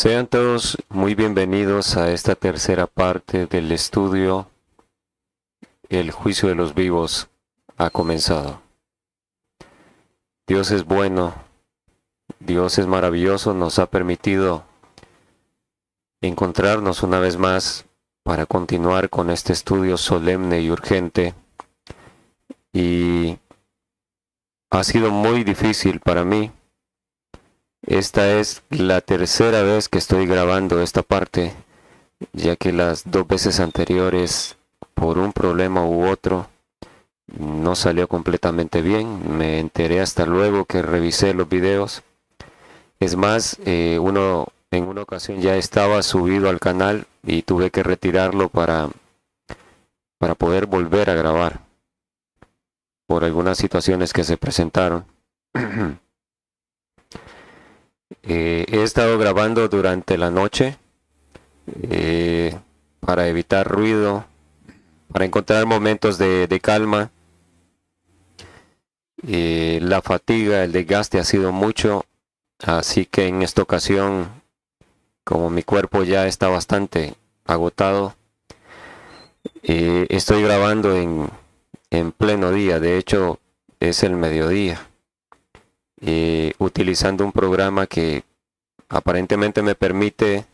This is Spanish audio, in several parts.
Sean todos muy bienvenidos a esta tercera parte del estudio El juicio de los vivos ha comenzado. Dios es bueno, Dios es maravilloso, nos ha permitido encontrarnos una vez más para continuar con este estudio solemne y urgente. Y ha sido muy difícil para mí. Esta es la tercera vez que estoy grabando esta parte, ya que las dos veces anteriores, por un problema u otro, no salió completamente bien. Me enteré hasta luego que revisé los videos. Es más, en una ocasión ya estaba subido al canal y tuve que retirarlo para poder volver a grabar por algunas situaciones que se presentaron. He estado grabando durante la noche para evitar ruido, para encontrar momentos de calma. La fatiga, el desgaste ha sido mucho, así que en esta ocasión, como mi cuerpo ya está bastante agotado, estoy grabando en pleno día. De hecho, es el mediodía. Utilizando un programa que aparentemente me permite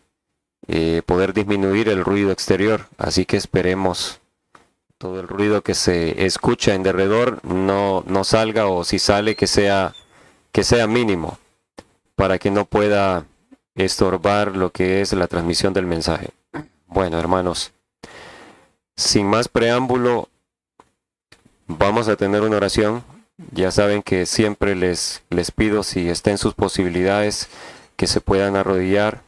poder disminuir el ruido exterior, así que esperemos todo el ruido que se escucha en derredor no salga, o si sale que sea mínimo, para que no pueda estorbar lo que es la transmisión del mensaje. Bueno, hermanos, sin más preámbulo, vamos a tener una oración. Ya saben que siempre les pido, si está en sus posibilidades, que se puedan arrodillar.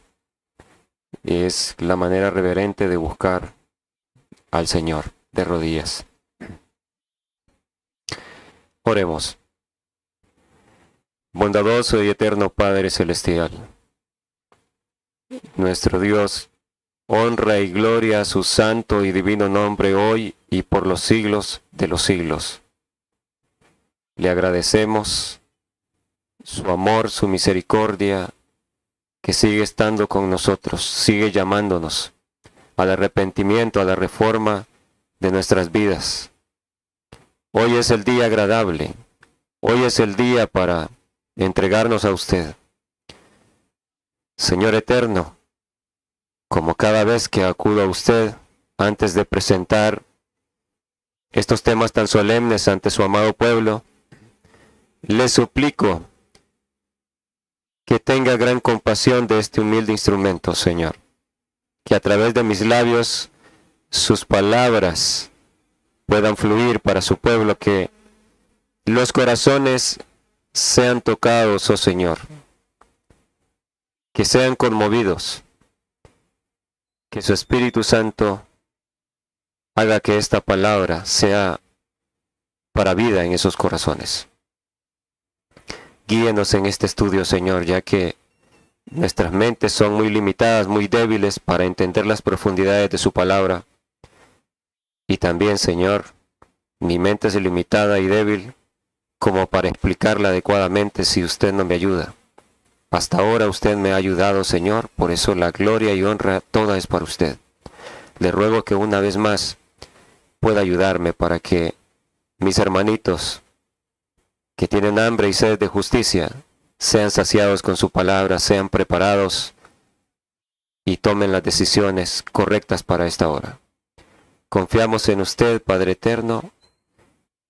Es la manera reverente de buscar al Señor, de rodillas. Oremos. Bondadoso y eterno Padre Celestial, nuestro Dios, honra y gloria a su santo y divino nombre hoy y por los siglos de los siglos. Le agradecemos su amor, su misericordia, que sigue estando con nosotros, sigue llamándonos al arrepentimiento, a la reforma de nuestras vidas. Hoy es el día agradable, hoy es el día para entregarnos a usted. Señor eterno, como cada vez que acudo a usted, antes de presentar estos temas tan solemnes ante su amado pueblo, le suplico que tenga gran compasión de este humilde instrumento, Señor. Que a través de mis labios sus palabras puedan fluir para su pueblo, que los corazones sean tocados, oh Señor. Que sean conmovidos. Que su Espíritu Santo haga que esta palabra sea para vida en esos corazones. Guíenos en este estudio, Señor, ya que nuestras mentes son muy limitadas, muy débiles para entender las profundidades de su palabra. Y también, Señor, mi mente es limitada y débil como para explicarla adecuadamente si usted no me ayuda. Hasta ahora usted me ha ayudado, Señor, por eso la gloria y honra toda es para usted. Le ruego que una vez más pueda ayudarme para que mis hermanitos que tienen hambre y sed de justicia sean saciados con su palabra, sean preparados y tomen las decisiones correctas para esta hora. Confiamos en usted, Padre eterno.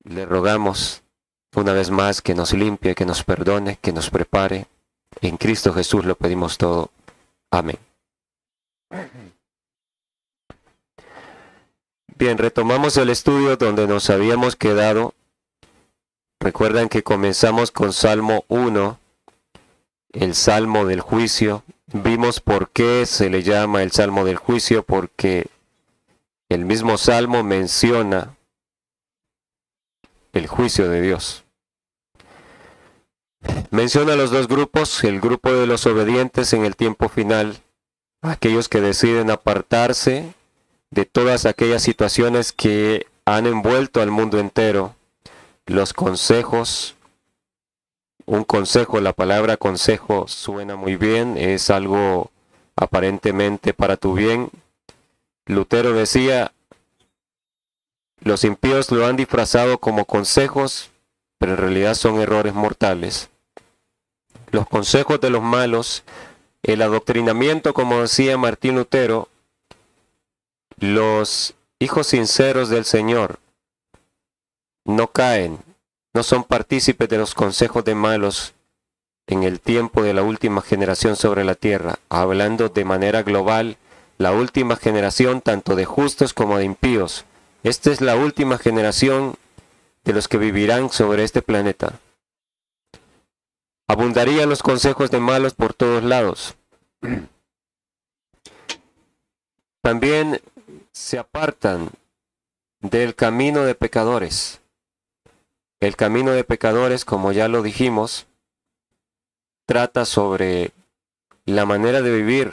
Le rogamos una vez más que nos limpie, que nos perdone, que nos prepare. En Cristo Jesús lo pedimos todo. Amén. Bien, retomamos el estudio donde nos habíamos quedado. Recuerdan que comenzamos con Salmo 1, el Salmo del Juicio. Vimos por qué se le llama el Salmo del Juicio, porque el mismo Salmo menciona el juicio de Dios. Menciona los dos grupos, el grupo de los obedientes en el tiempo final, aquellos que deciden apartarse de todas aquellas situaciones que han envuelto al mundo entero. Los consejos, un consejo, la palabra consejo suena muy bien, es algo aparentemente para tu bien. Lutero decía, los impíos lo han disfrazado como consejos, pero en realidad son errores mortales. Los consejos de los malos, el adoctrinamiento, como decía Martín Lutero, los hijos sinceros del Señor no caen, no son partícipes de los consejos de malos en el tiempo de la última generación sobre la tierra, hablando de manera global, la última generación tanto de justos como de impíos. Esta es la última generación de los que vivirán sobre este planeta. Abundarían los consejos de malos por todos lados. También se apartan del camino de pecadores. El camino de pecadores, como ya lo dijimos, trata sobre la manera de vivir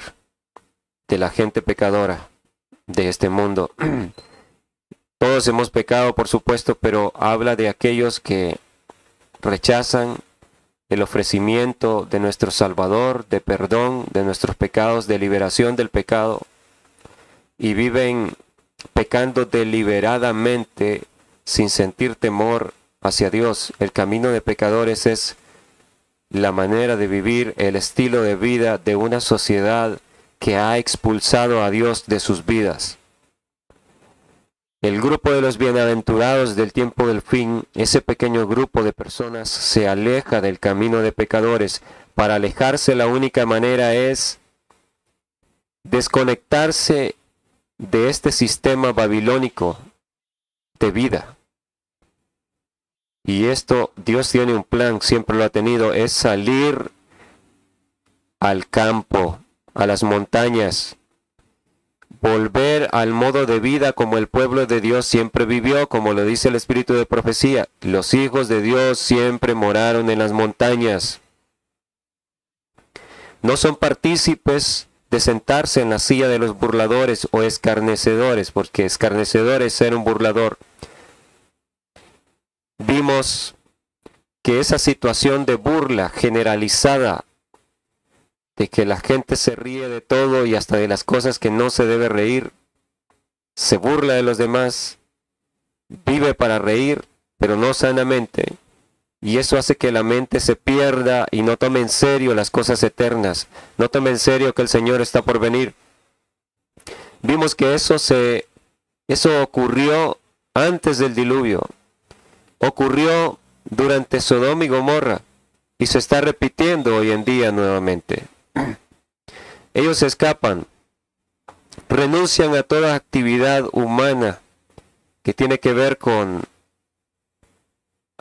de la gente pecadora de este mundo. Todos hemos pecado, por supuesto, pero habla de aquellos que rechazan el ofrecimiento de nuestro Salvador, de perdón de nuestros pecados, de liberación del pecado, y viven pecando deliberadamente sin sentir temor hacia Dios. El camino de pecadores es la manera de vivir, el estilo de vida de una sociedad que ha expulsado a Dios de sus vidas. El grupo de los bienaventurados del tiempo del fin, ese pequeño grupo de personas se aleja del camino de pecadores. Para alejarse la única manera es desconectarse de este sistema babilónico de vida. Y esto, Dios tiene un plan, siempre lo ha tenido, es salir al campo, a las montañas, volver al modo de vida como el pueblo de Dios siempre vivió, como lo dice el Espíritu de profecía. Los hijos de Dios siempre moraron en las montañas. No son partícipes de sentarse en la silla de los burladores o escarnecedores, porque escarnecedor es ser un burlador. Vimos que esa situación de burla generalizada, de que la gente se ríe de todo y hasta de las cosas que no se debe reír, se burla de los demás, vive para reír, pero no sanamente, y eso hace que la mente se pierda y no tome en serio las cosas eternas, no tome en serio que el Señor está por venir. Vimos que eso ocurrió antes del diluvio, ocurrió durante Sodoma y Gomorra, y se está repitiendo hoy en día nuevamente. Ellos escapan, renuncian a toda actividad humana que tiene que ver con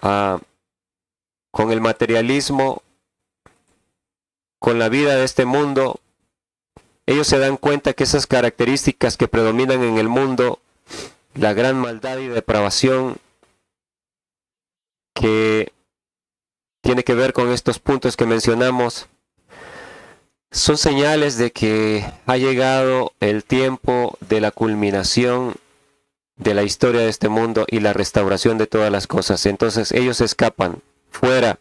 el materialismo, con la vida de este mundo. Ellos se dan cuenta que esas características que predominan en el mundo, la gran maldad y depravación que tiene que ver con estos puntos que mencionamos, son señales de que ha llegado el tiempo de la culminación de la historia de este mundo y la restauración de todas las cosas. Entonces ellos escapan fuera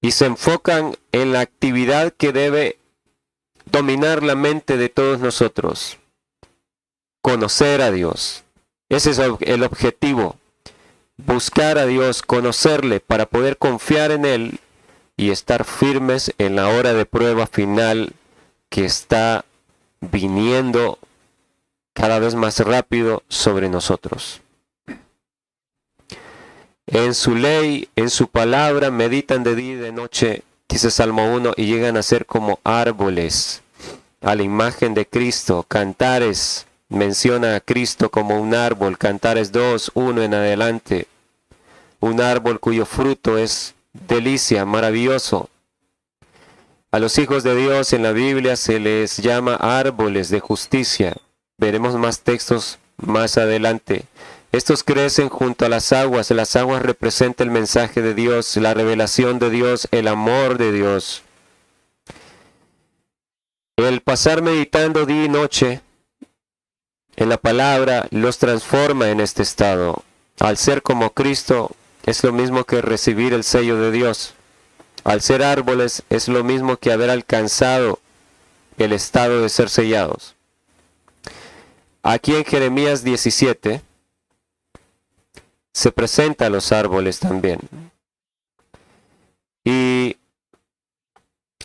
y se enfocan en la actividad que debe dominar la mente de todos nosotros: conocer a Dios. Ese es el objetivo: buscar a Dios, conocerle para poder confiar en Él y estar firmes en la hora de prueba final que está viniendo cada vez más rápido sobre nosotros. En su ley, en su palabra, meditan de día y de noche, dice Salmo 1, y llegan a ser como árboles a la imagen de Cristo. Cantares menciona a Cristo como un árbol, Cantares 2, 1 en adelante. Un árbol cuyo fruto es delicia, maravilloso. A los hijos de Dios en la Biblia se les llama árboles de justicia. Veremos más textos más adelante. Estos crecen junto a las aguas. Las aguas representan el mensaje de Dios, la revelación de Dios, el amor de Dios. El pasar meditando día y noche en la palabra los transforma en este estado. Al ser como Cristo, es lo mismo que recibir el sello de Dios. Al ser árboles es lo mismo que haber alcanzado el estado de ser sellados. Aquí en Jeremías 17 se presentan los árboles también. Y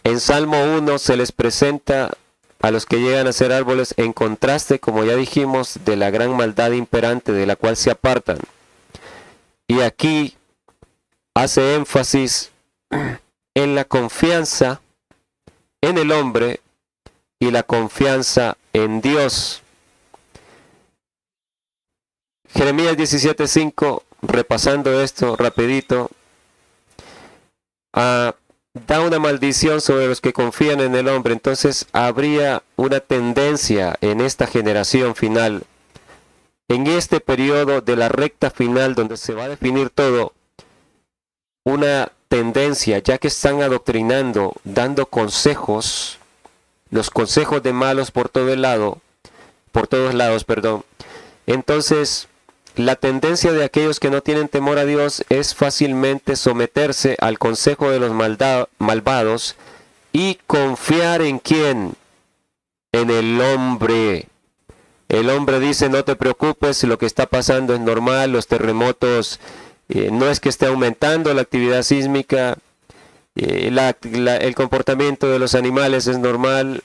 en Salmo 1 se les presenta a los que llegan a ser árboles en contraste, como ya dijimos, de la gran maldad imperante de la cual se apartan. Y aquí hace énfasis en la confianza en el hombre y la confianza en Dios. Jeremías 17:5, repasando esto rapidito, da una maldición sobre los que confían en el hombre. Entonces habría una tendencia en esta generación final, en este periodo de la recta final donde se va a definir todo, una tendencia, ya que están adoctrinando, dando consejos, los consejos de malos por todos lados, Entonces, la tendencia de aquellos que no tienen temor a Dios es fácilmente someterse al consejo de los malvados y confiar en ¿quién? En el hombre. El hombre dice, no te preocupes, lo que está pasando es normal, los terremotos no es que esté aumentando la actividad sísmica, el comportamiento de los animales es normal,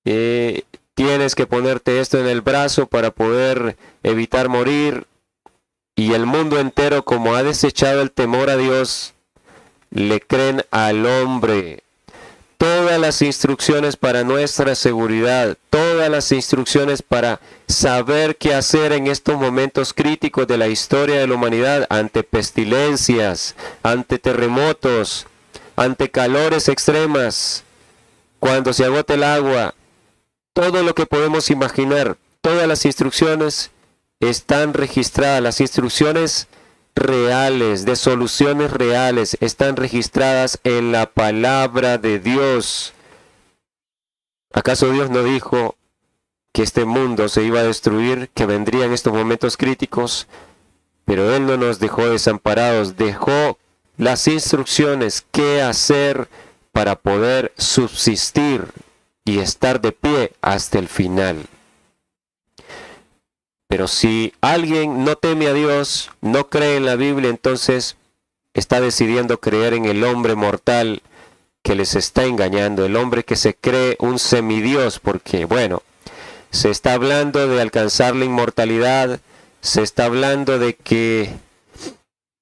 tienes que ponerte esto en el brazo para poder evitar morir. Y el mundo entero, como ha desechado el temor a Dios, le creen al hombre. Todas las instrucciones para nuestra seguridad, todas las instrucciones para saber qué hacer en estos momentos críticos de la historia de la humanidad, ante pestilencias, ante terremotos, ante calores extremas, cuando se agote el agua, todo lo que podemos imaginar, todas las instrucciones están registradas, las instrucciones reales, de soluciones reales, están registradas en la palabra de Dios. ¿Acaso Dios no dijo que este mundo se iba a destruir, que vendrían estos momentos críticos? Pero Él no nos dejó desamparados, dejó las instrucciones qué hacer para poder subsistir y estar de pie hasta el final. Pero si alguien no teme a Dios, no cree en la Biblia, entonces está decidiendo creer en el hombre mortal que les está engañando, el hombre que se cree un semidios, porque bueno, se está hablando de alcanzar la inmortalidad, se está hablando de que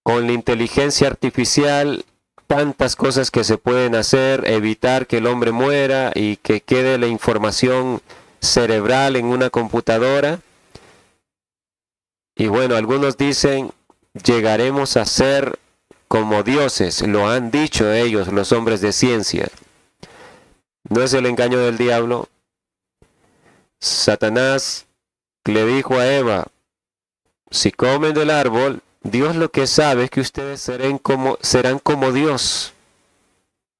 con la inteligencia artificial, tantas cosas que se pueden hacer, evitar que el hombre muera y que quede la información cerebral en una computadora. Y bueno, algunos dicen, llegaremos a ser como dioses, lo han dicho ellos, los hombres de ciencia. ¿No es el engaño del diablo? Satanás le dijo a Eva, si comen del árbol, Dios lo que sabe es que ustedes serán como Dios,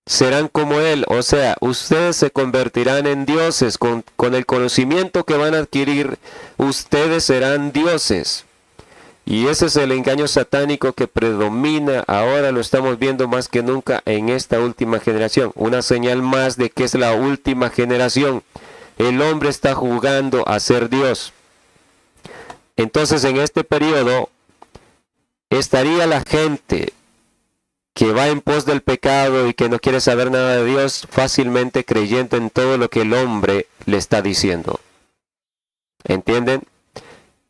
serán como Él, o sea, ustedes se convertirán en dioses, con el conocimiento que van a adquirir, ustedes serán dioses. Y ese es el engaño satánico que predomina, ahora lo estamos viendo más que nunca en esta última generación, una señal más de que es la última generación. El hombre está jugando a ser Dios. Entonces en este periodo estaría la gente que va en pos del pecado y que no quiere saber nada de Dios, fácilmente creyendo en todo lo que el hombre le está diciendo. ¿Entienden?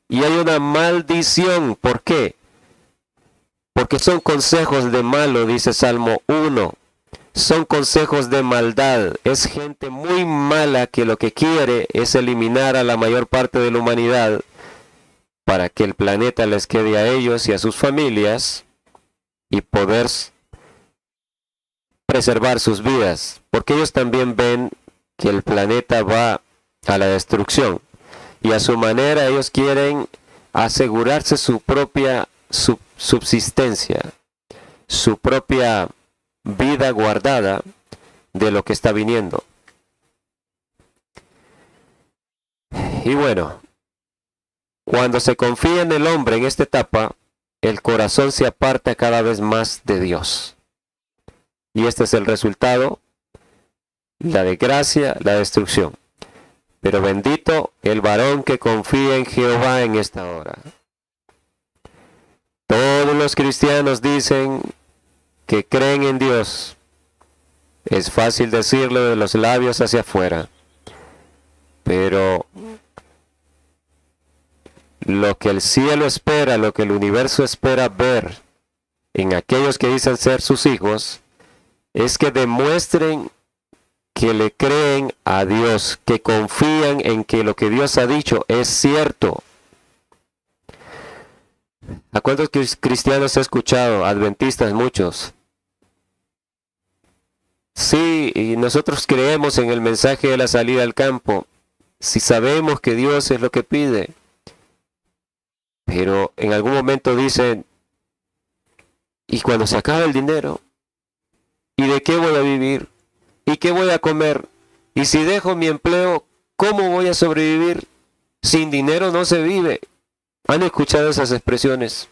Y hay una maldición. ¿Por qué? Porque son consejos de malo, dice Salmo 1. Son consejos de maldad. Es gente muy mala que lo que quiere es eliminar a la mayor parte de la humanidad para que el planeta les quede a ellos y a sus familias y poder preservar sus vidas. Porque ellos también ven que el planeta va a la destrucción. Y a su manera ellos quieren asegurarse su propia subsistencia, su propia vida guardada de lo que está viniendo. Y bueno, cuando se confía en el hombre en esta etapa, el corazón se aparta cada vez más de Dios. Y este es el resultado la desgracia, la destrucción. Pero bendito el varón que confía en Jehová en esta hora. Todos los cristianos dicen que creen en Dios. Es fácil decirlo de los labios hacia afuera. Pero lo que el cielo espera, lo que el universo espera ver en aquellos que dicen ser sus hijos, es que demuestren que le creen a Dios, que confían en que lo que Dios ha dicho es cierto. ¿A cuántos cristianos he escuchado? Adventistas, muchos. Sí, y nosotros creemos en el mensaje de la salida al campo, si sabemos que Dios es lo que pide. Pero en algún momento dicen, ¿y cuando se acaba el dinero? ¿Y de qué voy a vivir? ¿Y qué voy a comer? Y si dejo mi empleo, ¿cómo voy a sobrevivir? Sin dinero no se vive. ¿Han escuchado esas expresiones?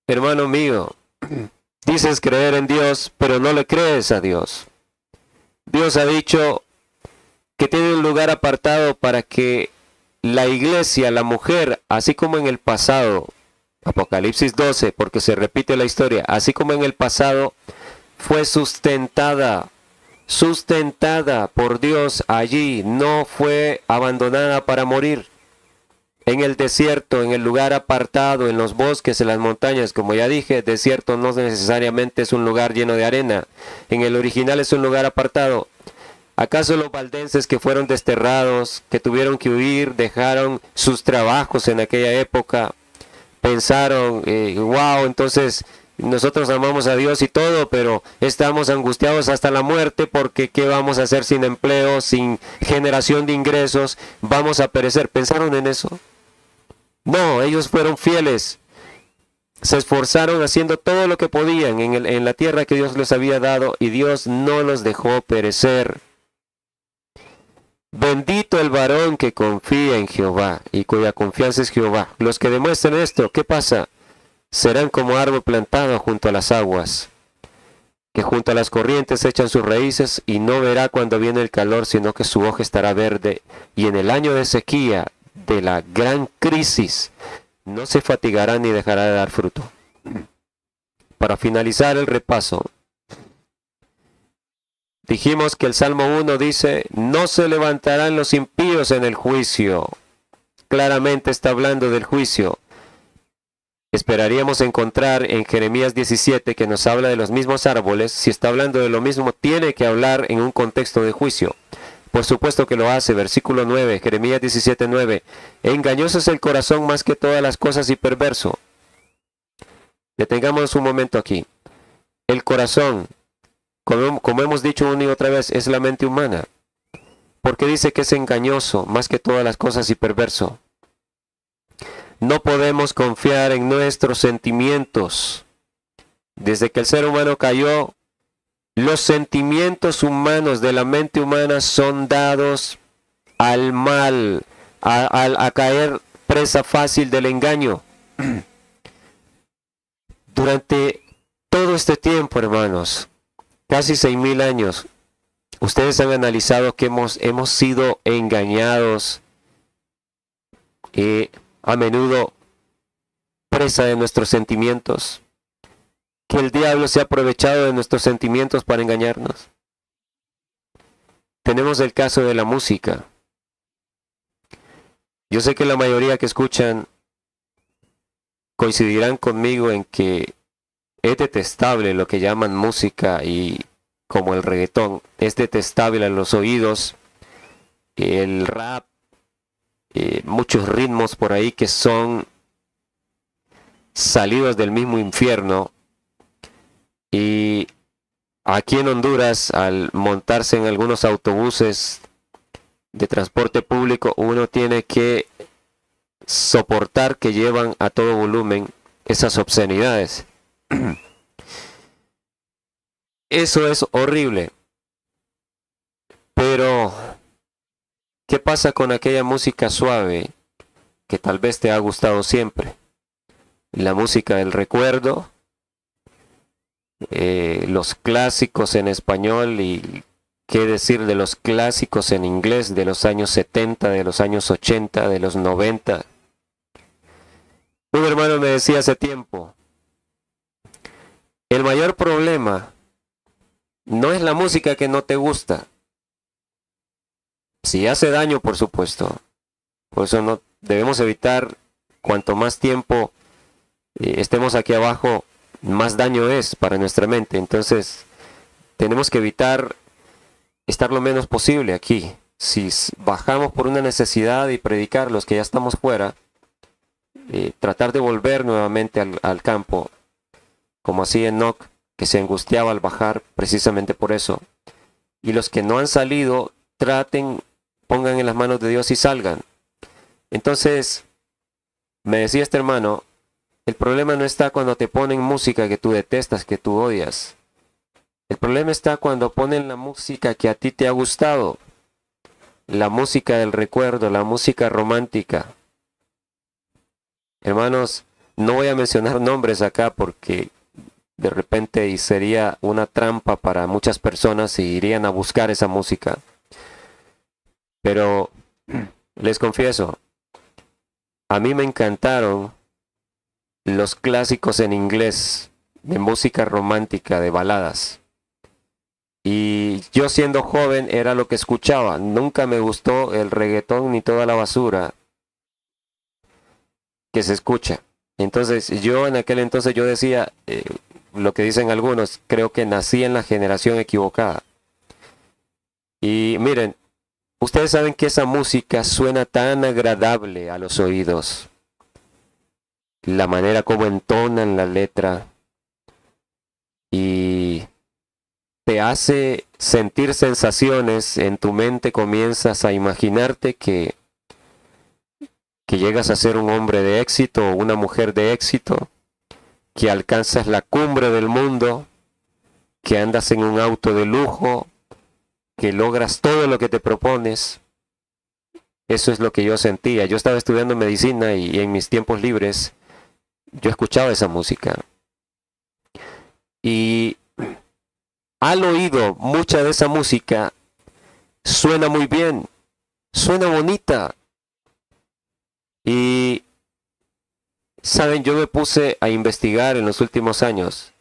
Hermano mío, dices creer en Dios, pero no le crees a Dios. Dios ha dicho que tiene un lugar apartado para que la iglesia, la mujer, así como en el pasado, Apocalipsis 12, porque se repite la historia, así como en el pasado, fue sustentada por Dios allí, no fue abandonada para morir. En el desierto, en el lugar apartado, en los bosques, en las montañas, como ya dije, desierto no necesariamente es un lugar lleno de arena. En el original es un lugar apartado. ¿Acaso los valdenses que fueron desterrados, que tuvieron que huir, dejaron sus trabajos en aquella época, pensaron, wow, entonces nosotros amamos a Dios y todo, pero estamos angustiados hasta la muerte porque ¿qué vamos a hacer sin empleo, sin generación de ingresos? Vamos a perecer. ¿Pensaron en eso? No, ellos fueron fieles. Se esforzaron haciendo todo lo que podían en la tierra que Dios les había dado y Dios no los dejó perecer. Bendito el varón que confía en Jehová y cuya confianza es Jehová. Los que demuestren esto, ¿qué pasa? Serán como árbol plantado junto a las aguas, que junto a las corrientes echan sus raíces y no verá cuando viene el calor, sino que su hoja estará verde. Y en el año de sequía, de la gran crisis, no se fatigará ni dejará de dar fruto. Para finalizar el repaso, dijimos que el Salmo 1 dice, no se levantarán los impíos en el juicio. Claramente está hablando del juicio. Esperaríamos encontrar en Jeremías 17 que nos habla de los mismos árboles. Si está hablando de lo mismo, tiene que hablar en un contexto de juicio. Por supuesto que lo hace. Versículo 9, Jeremías 17, 9. Engañoso es el corazón más que todas las cosas y perverso. Detengamos un momento aquí. El corazón, como hemos dicho una y otra vez, es la mente humana. Porque dice que es engañoso más que todas las cosas y perverso. No podemos confiar en nuestros sentimientos. Desde que el ser humano cayó, los sentimientos humanos de la mente humana son dados al mal, a caer presa fácil del engaño. Durante todo este tiempo, hermanos, casi 6,000 años, ustedes han analizado que hemos sido engañados a menudo presa de nuestros sentimientos, que el diablo se ha aprovechado de nuestros sentimientos para engañarnos. Tenemos el caso de la música. Yo sé que la mayoría que escuchan coincidirán conmigo en que es detestable lo que llaman música y como el reggaetón, es detestable en los oídos, el rap, muchos ritmos por ahí que son salidos del mismo infierno. Y aquí en Honduras, al montarse en algunos autobuses de transporte público, uno tiene que soportar que llevan a todo volumen esas obscenidades. Eso es horrible. Pero ¿qué pasa con aquella música suave que tal vez te ha gustado siempre? La música del recuerdo, los clásicos en español y qué decir de los clásicos en inglés de los años 70, de los años 80, de los 90. Un hermano me decía hace tiempo, el mayor problema no es la música que no te gusta. Si hace daño, por supuesto. Por eso no debemos evitar, cuanto más tiempo estemos aquí abajo, más daño es para nuestra mente. Entonces, tenemos que evitar estar lo menos posible aquí. Si bajamos por una necesidad y predicar los que ya estamos fuera, tratar de volver nuevamente al campo, como así Enoc, que se angustiaba al bajar precisamente por eso. Y los que no han salido, pongan en las manos de Dios y salgan. Entonces, me decía este hermano, el problema no está cuando te ponen música que tú detestas, que tú odias. El problema está cuando ponen la música que a ti te ha gustado, la música del recuerdo, la música romántica. Hermanos, no voy a mencionar nombres acá porque de repente sería una trampa para muchas personas y irían a buscar esa música. Pero les confieso, a mí me encantaron los clásicos en inglés de música romántica, de baladas. Y yo siendo joven era lo que escuchaba. Nunca me gustó el reggaetón ni toda la basura que se escucha. Entonces yo en aquel entonces yo decía, lo que dicen algunos, creo que nací en la generación equivocada. Y miren, ustedes saben que esa música suena tan agradable a los oídos. La manera como entonan la letra y te hace sentir sensaciones, en tu mente comienzas a imaginarte que llegas a ser un hombre de éxito o una mujer de éxito, que alcanzas la cumbre del mundo, que andas en un auto de lujo, que logras todo lo que te propones. Eso es lo que yo sentía. Yo estaba estudiando medicina y en mis tiempos libres yo escuchaba esa música. Y al oído, mucha de esa música suena muy bien, suena bonita. Y, saben, yo me puse a investigar en los últimos años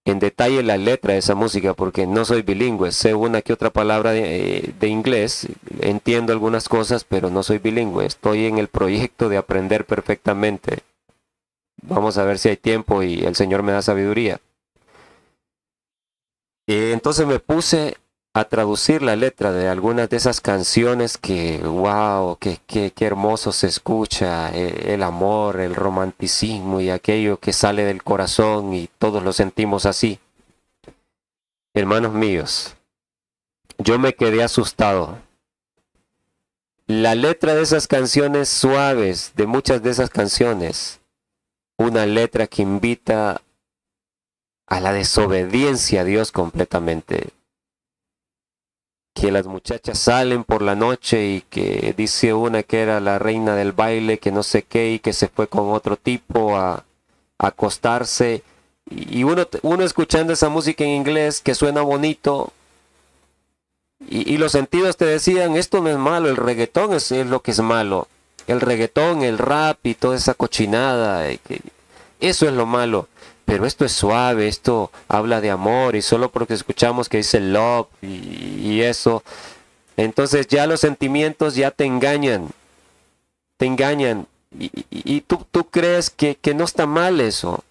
en detalle la letra de esa música porque no soy bilingüe, sé una que otra palabra de inglés, entiendo algunas cosas, pero no soy bilingüe, estoy en el proyecto de aprender perfectamente. Vamos a ver si hay tiempo y el Señor me da sabiduría. Entonces me puse a traducir la letra de algunas de esas canciones que, wow, qué hermoso se escucha, el amor, el romanticismo y aquello que sale del corazón y todos lo sentimos así. Hermanos míos, yo me quedé asustado. La letra de esas canciones suaves, de muchas de esas canciones, una letra que invita a la desobediencia a Dios completamente. Que las muchachas salen por la noche y que dice una que era la reina del baile, que no sé qué, y que se fue con otro tipo a acostarse. Y uno escuchando esa música en inglés que suena bonito, y los sentidos te decían, esto no es malo, el reggaetón es lo que es malo. El reggaetón, el rap y toda esa cochinada, eso es lo malo. Pero esto es suave, esto habla de amor y solo porque escuchamos que dice love y eso, entonces ya los sentimientos ya te engañan y tú crees que no está mal eso,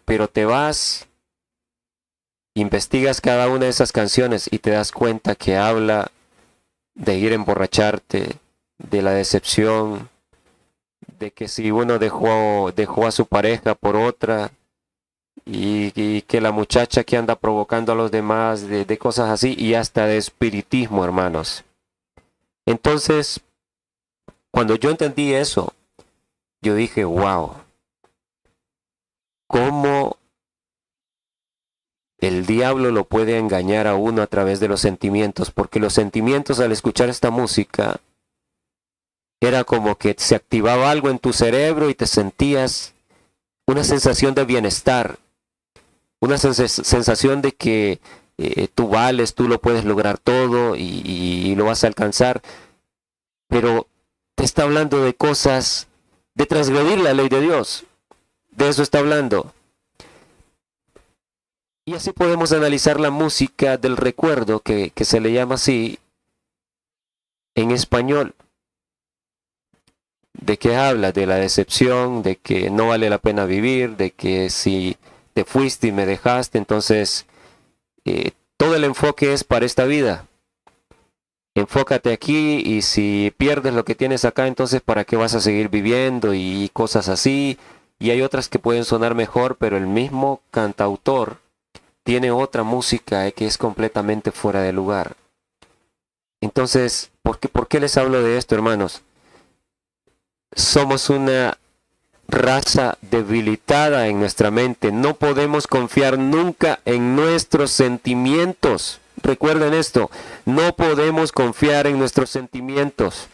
pero te vas, investigas cada una de esas canciones y te das cuenta que habla de ir a emborracharte, de la decepción, de que si uno dejó a su pareja por otra y que la muchacha que anda provocando a los demás, de cosas así y hasta de espiritismo, hermanos. Entonces, cuando yo entendí eso, yo dije, wow, ¿cómo el diablo lo puede engañar a uno a través de los sentimientos? Porque los sentimientos al escuchar esta música era como que se activaba algo en tu cerebro y te sentías una sensación de bienestar. sensación de que tú vales, tú lo puedes lograr todo y lo vas a alcanzar, pero te está hablando de cosas, de transgredir la ley de Dios. De eso está hablando. Y así podemos analizar la música del recuerdo, que se le llama así, en español. ¿De qué habla? De la decepción, de que no vale la pena vivir, de que si te fuiste y me dejaste, entonces todo el enfoque es para esta vida. Enfócate aquí y si pierdes lo que tienes acá, entonces ¿para qué vas a seguir viviendo? Y cosas así. Y hay otras que pueden sonar mejor, pero el mismo cantautor tiene otra música que es completamente fuera de lugar. Entonces, ¿por qué les hablo de esto, hermanos? Somos una raza debilitada en nuestra mente. No podemos confiar nunca en nuestros sentimientos. Recuerden esto, no podemos confiar en nuestros sentimientos.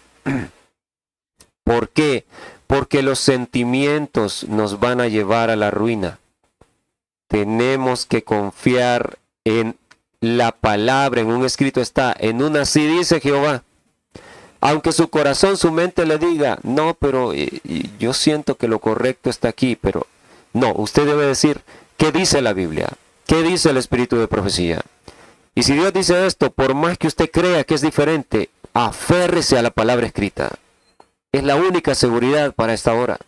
¿Por qué? Porque los sentimientos nos van a llevar a la ruina. Tenemos que confiar en la palabra. En un escrito está, en una así dice Jehová. Aunque su corazón, su mente le diga, no, pero yo siento que lo correcto está aquí, pero no, usted debe decir, ¿qué dice la Biblia? ¿Qué dice el Espíritu de profecía? Y si Dios dice esto, por más que usted crea que es diferente, aférrese a la palabra escrita. Es la única seguridad para esta hora.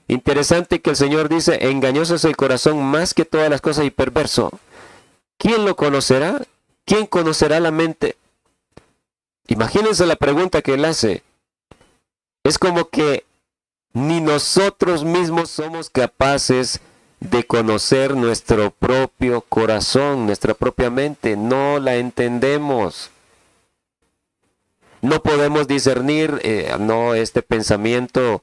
Interesante que el Señor dice, engañoso es el corazón más que todas las cosas y perverso. ¿Quién lo conocerá? ¿Quién conocerá la mente? Imagínense la pregunta que él hace. Es como que ni nosotros mismos somos capaces de conocer nuestro propio corazón, nuestra propia mente. No la entendemos. No podemos discernir, no, este pensamiento,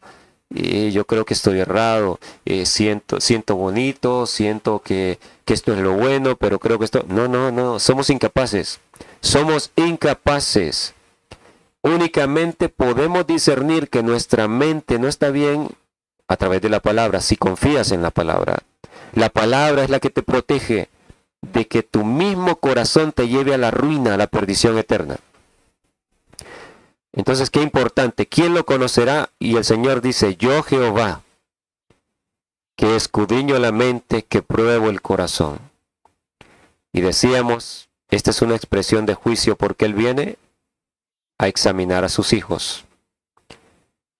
yo creo que estoy errado, siento bonito, siento que esto es lo bueno, pero creo que esto... No, somos incapaces. Somos incapaces. Únicamente podemos discernir que nuestra mente no está bien a través de la palabra, si confías en la palabra. La palabra es la que te protege de que tu mismo corazón te lleve a la ruina, a la perdición eterna. Entonces, qué importante. ¿Quién lo conocerá? Y el Señor dice, yo Jehová, que escudriño la mente, que pruebo el corazón. Y decíamos, esta es una expresión de juicio porque Él viene a examinar a sus hijos.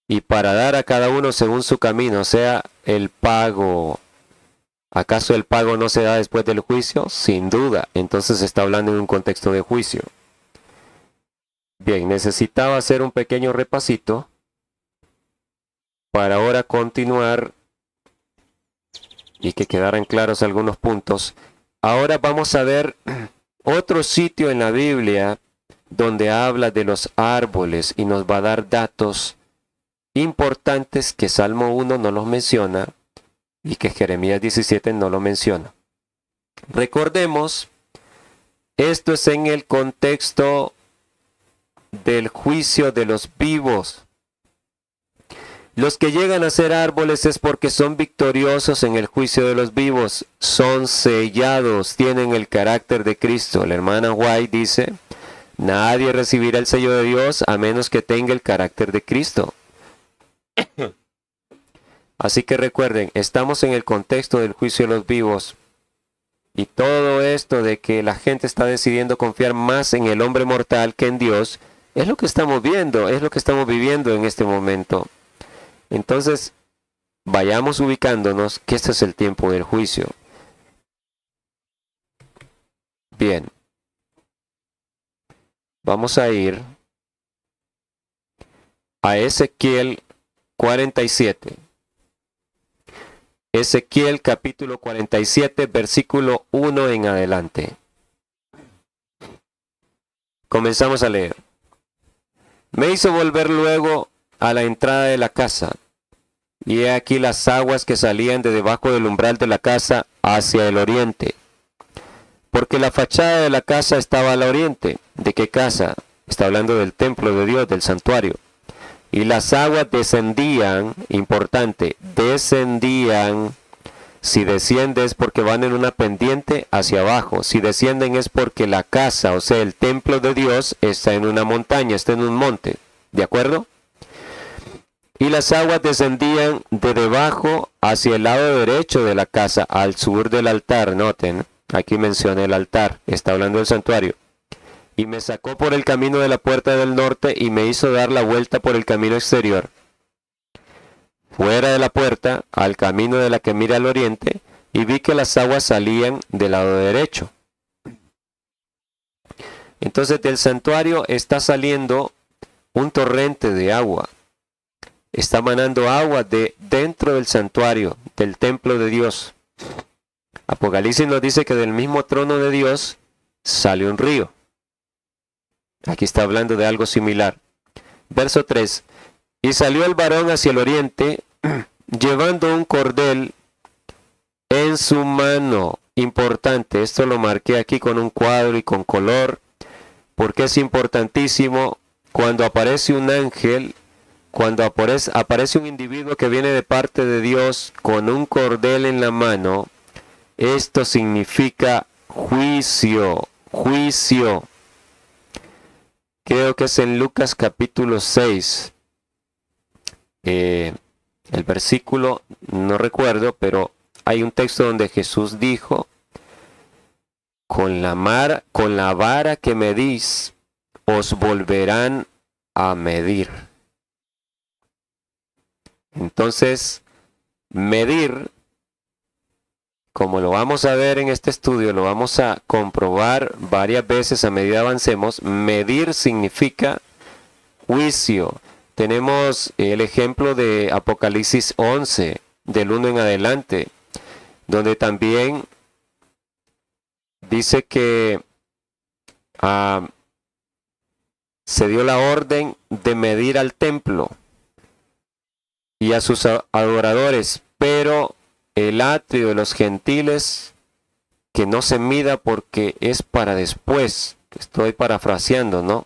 Y para dar a cada uno según su camino, o sea, el pago. ¿Acaso el pago no se da después del juicio? Sin duda. Entonces está hablando en un contexto de juicio. Bien, necesitaba hacer un pequeño repasito para ahora continuar y que quedaran claros algunos puntos. Ahora vamos a ver otro sitio en la Biblia donde habla de los árboles y nos va a dar datos importantes que Salmo 1 no los menciona y que Jeremías 17 no lo menciona. Recordemos, esto es en el contexto del juicio de los vivos. Los que llegan a ser árboles es porque son victoriosos en el juicio de los vivos, son sellados, tienen el carácter de Cristo. La hermana White dice, nadie recibirá el sello de Dios a menos que tenga el carácter de Cristo. Así que recuerden, estamos en el contexto del juicio de los vivos. Y todo esto de que la gente está decidiendo confiar más en el hombre mortal que en Dios, es lo que estamos viendo, es lo que estamos viviendo en este momento. Entonces, vayamos ubicándonos que este es el tiempo del juicio. Bien. Vamos a ir a Ezequiel 47. Ezequiel capítulo 47, versículo 1 en adelante. Comenzamos a leer. Me hizo volver luego a la entrada de la casa, y he aquí las aguas que salían de debajo del umbral de la casa hacia el oriente. Porque la fachada de la casa estaba al oriente. ¿De qué casa? Está hablando del templo de Dios, del santuario. Y las aguas descendían, importante, descendían Si desciende es porque van en una pendiente hacia abajo. Si descienden es porque la casa, o sea, el templo de Dios, está en una montaña, está en un monte. ¿De acuerdo? Y las aguas descendían de debajo hacia el lado derecho de la casa, al sur del altar. Noten, aquí mencioné el altar, está hablando del santuario. Y me sacó por el camino de la puerta del norte y me hizo dar la vuelta por el camino exterior, fuera de la puerta, al camino de la que mira al oriente, y vi que las aguas salían del lado derecho. Entonces del santuario está saliendo un torrente de agua. Está manando agua de dentro del santuario, del templo de Dios. Apocalipsis nos dice que del mismo trono de Dios sale un río. Aquí está hablando de algo similar. Verso 3. Y salió el varón hacia el oriente, llevando un cordel en su mano. Importante, esto lo marqué aquí con un cuadro y con color, porque es importantísimo. Cuando aparece un ángel, cuando aparece un individuo que viene de parte de Dios con un cordel en la mano, esto significa juicio, juicio. Creo que es en Lucas capítulo 6. El versículo no recuerdo, pero hay un texto donde Jesús dijo: con la vara que medís, os volverán a medir. Entonces, medir, como lo vamos a ver en este estudio, lo vamos a comprobar varias veces a medida avancemos, medir significa juicio. Tenemos el ejemplo de Apocalipsis 11, del 1 en adelante, donde también dice que se dio la orden de medir al templo y a sus adoradores, pero el atrio de los gentiles que no se mida porque es para después. Estoy parafraseando, ¿no?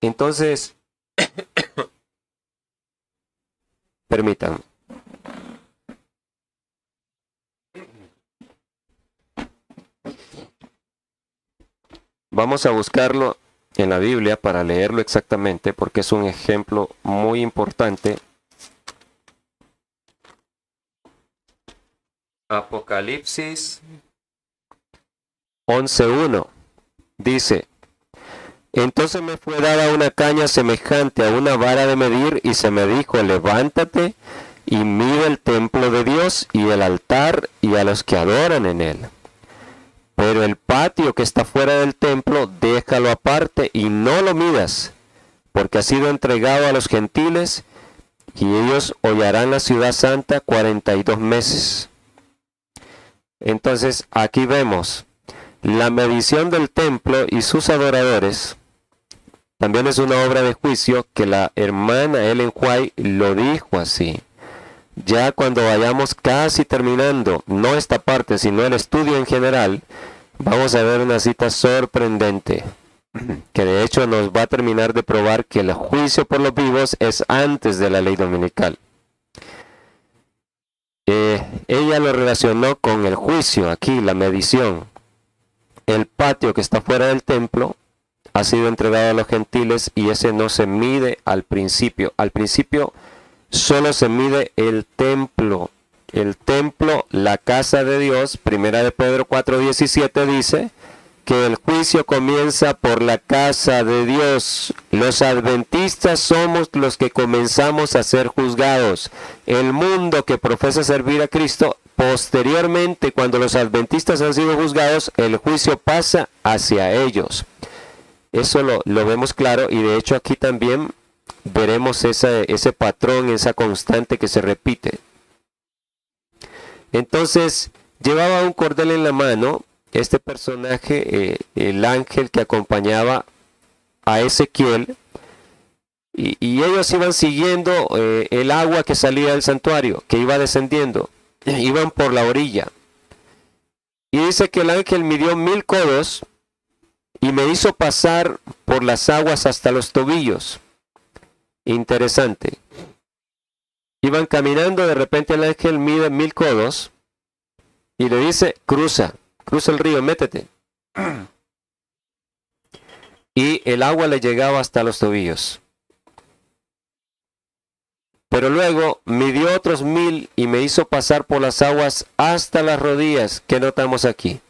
Entonces, permítanme. Vamos a buscarlo en la Biblia para leerlo exactamente, porque es un ejemplo muy importante. Apocalipsis 11:1 dice: entonces me fue dada una caña semejante a una vara de medir, y se me dijo: levántate y mide el templo de Dios y el altar y a los que adoran en él. Pero el patio que está fuera del templo, déjalo aparte y no lo midas, porque ha sido entregado a los gentiles, y ellos hollarán la ciudad santa 42 meses. Entonces aquí vemos la medición del templo y sus adoradores. También es una obra de juicio que la hermana Ellen White lo dijo así. Ya cuando vayamos casi terminando, no esta parte, sino el estudio en general, vamos a ver una cita sorprendente, que de hecho nos va a terminar de probar que el juicio por los vivos es antes de la ley dominical. Ella lo relacionó con el juicio, aquí la medición. El patio que está fuera del templo ha sido entregado a los gentiles, y ese no se mide al principio. Al principio solo se mide el templo. El templo, la casa de Dios. Primera de Pedro 4:17 dice que el juicio comienza por la casa de Dios. Los adventistas somos los que comenzamos a ser juzgados. El mundo que profesa servir a Cristo, posteriormente, cuando los adventistas han sido juzgados, el juicio pasa hacia ellos. Eso lo vemos claro, y de hecho aquí también veremos ese patrón, esa constante que se repite. Entonces, llevaba un cordel en la mano este personaje, el ángel que acompañaba a Ezequiel, y ellos iban siguiendo el agua que salía del santuario, que iba descendiendo. Iban por la orilla. Y dice que el ángel midió 1000 codos y me hizo pasar por las aguas hasta los tobillos. Interesante. Y Iban caminando, de repente el ángel mide 1000 codos y le dice, cruza el río, métete. Y el agua le llegaba hasta los tobillos. Pero luego midió otros 1000 y me hizo pasar por las aguas hasta las rodillas. ¿Qué notamos aquí?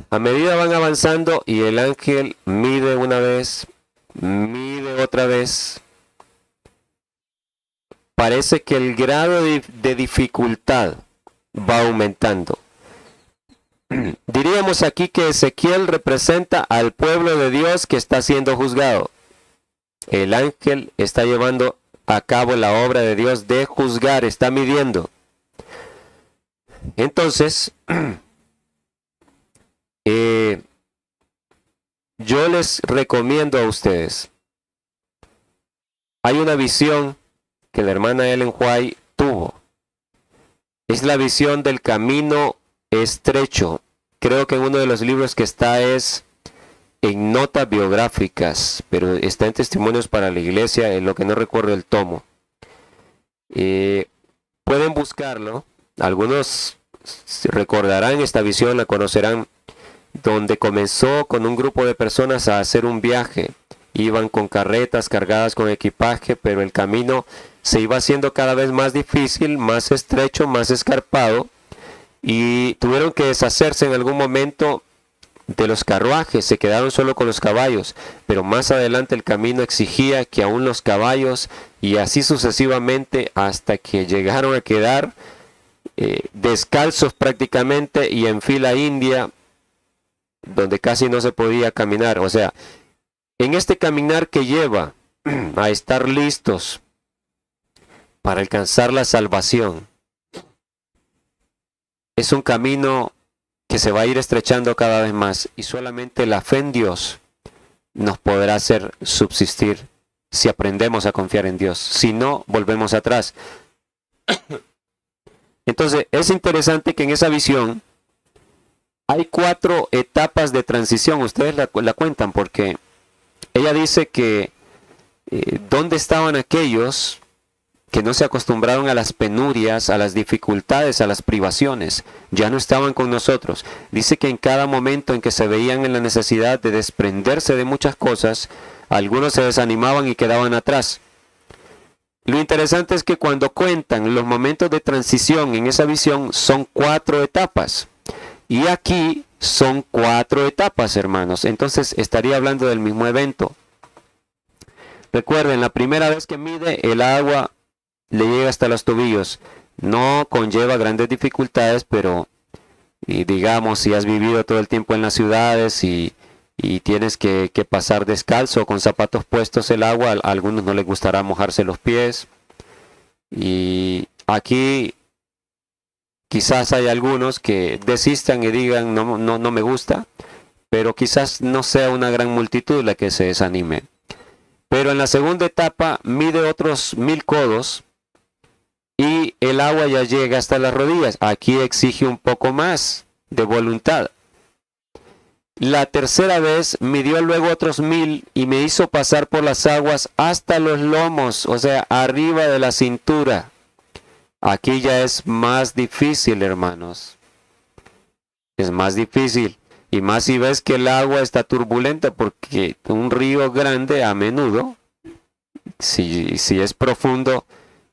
A medida van avanzando y el ángel mide una vez, mide otra vez. Parece que el grado de dificultad va aumentando. Diríamos aquí que Ezequiel representa al pueblo de Dios que está siendo juzgado. El ángel está llevando a cabo la obra de Dios de juzgar, está midiendo. Entonces, yo les recomiendo a ustedes, hay una visión que la hermana Ellen White tuvo. Es la visión del camino estrecho. Creo que en uno de los libros que está es en notas biográficas, pero está en Testimonios para la Iglesia, en lo que no recuerdo el tomo. Pueden buscarlo. Algunos recordarán esta visión, la conocerán, donde comenzó con un grupo de personas a hacer un viaje. Iban con carretas cargadas con equipaje, pero el camino se iba haciendo cada vez más difícil, más estrecho, más escarpado, y tuvieron que deshacerse en algún momento de los carruajes, se quedaron solo con los caballos, pero más adelante el camino exigía que aún los caballos, y así sucesivamente hasta que llegaron a quedar descalzos prácticamente y en fila india, donde casi no se podía caminar. O sea, en este caminar que lleva a estar listos para alcanzar la salvación, es un camino que se va a ir estrechando cada vez más, y solamente la fe en Dios nos podrá hacer subsistir si aprendemos a confiar en Dios. Si no, volvemos atrás. Entonces, es interesante que en esa visión hay 4 etapas de transición. Ustedes la cuentan, porque ella dice que ¿dónde estaban aquellos que no se acostumbraron a las penurias, a las dificultades, a las privaciones? Ya no estaban con nosotros. Dice que en cada momento en que se veían en la necesidad de desprenderse de muchas cosas, algunos se desanimaban y quedaban atrás. Lo interesante es que cuando cuentan los momentos de transición en esa visión, son 4 etapas. Y aquí son 4 etapas, hermanos. Entonces estaría hablando del mismo evento. Recuerden, la primera vez que mide, el agua le llega hasta los tobillos. No conlleva grandes dificultades, pero digamos, si has vivido todo el tiempo en las ciudades y tienes que pasar descalzo con zapatos puestos el agua, a algunos no les gustará mojarse los pies. Y aquí quizás hay algunos que desistan y digan no me gusta, pero quizás no sea una gran multitud la que se desanime. Pero en la segunda etapa mide otros 1000 codos y el agua ya llega hasta las rodillas. Aquí exige un poco más de voluntad. La tercera vez midió luego otros 1000 y me hizo pasar por las aguas hasta los lomos, o sea, arriba de la cintura. Aquí ya es más difícil, hermanos. Es más difícil. Y más si ves que el agua está turbulenta, porque un río grande a menudo, si es profundo,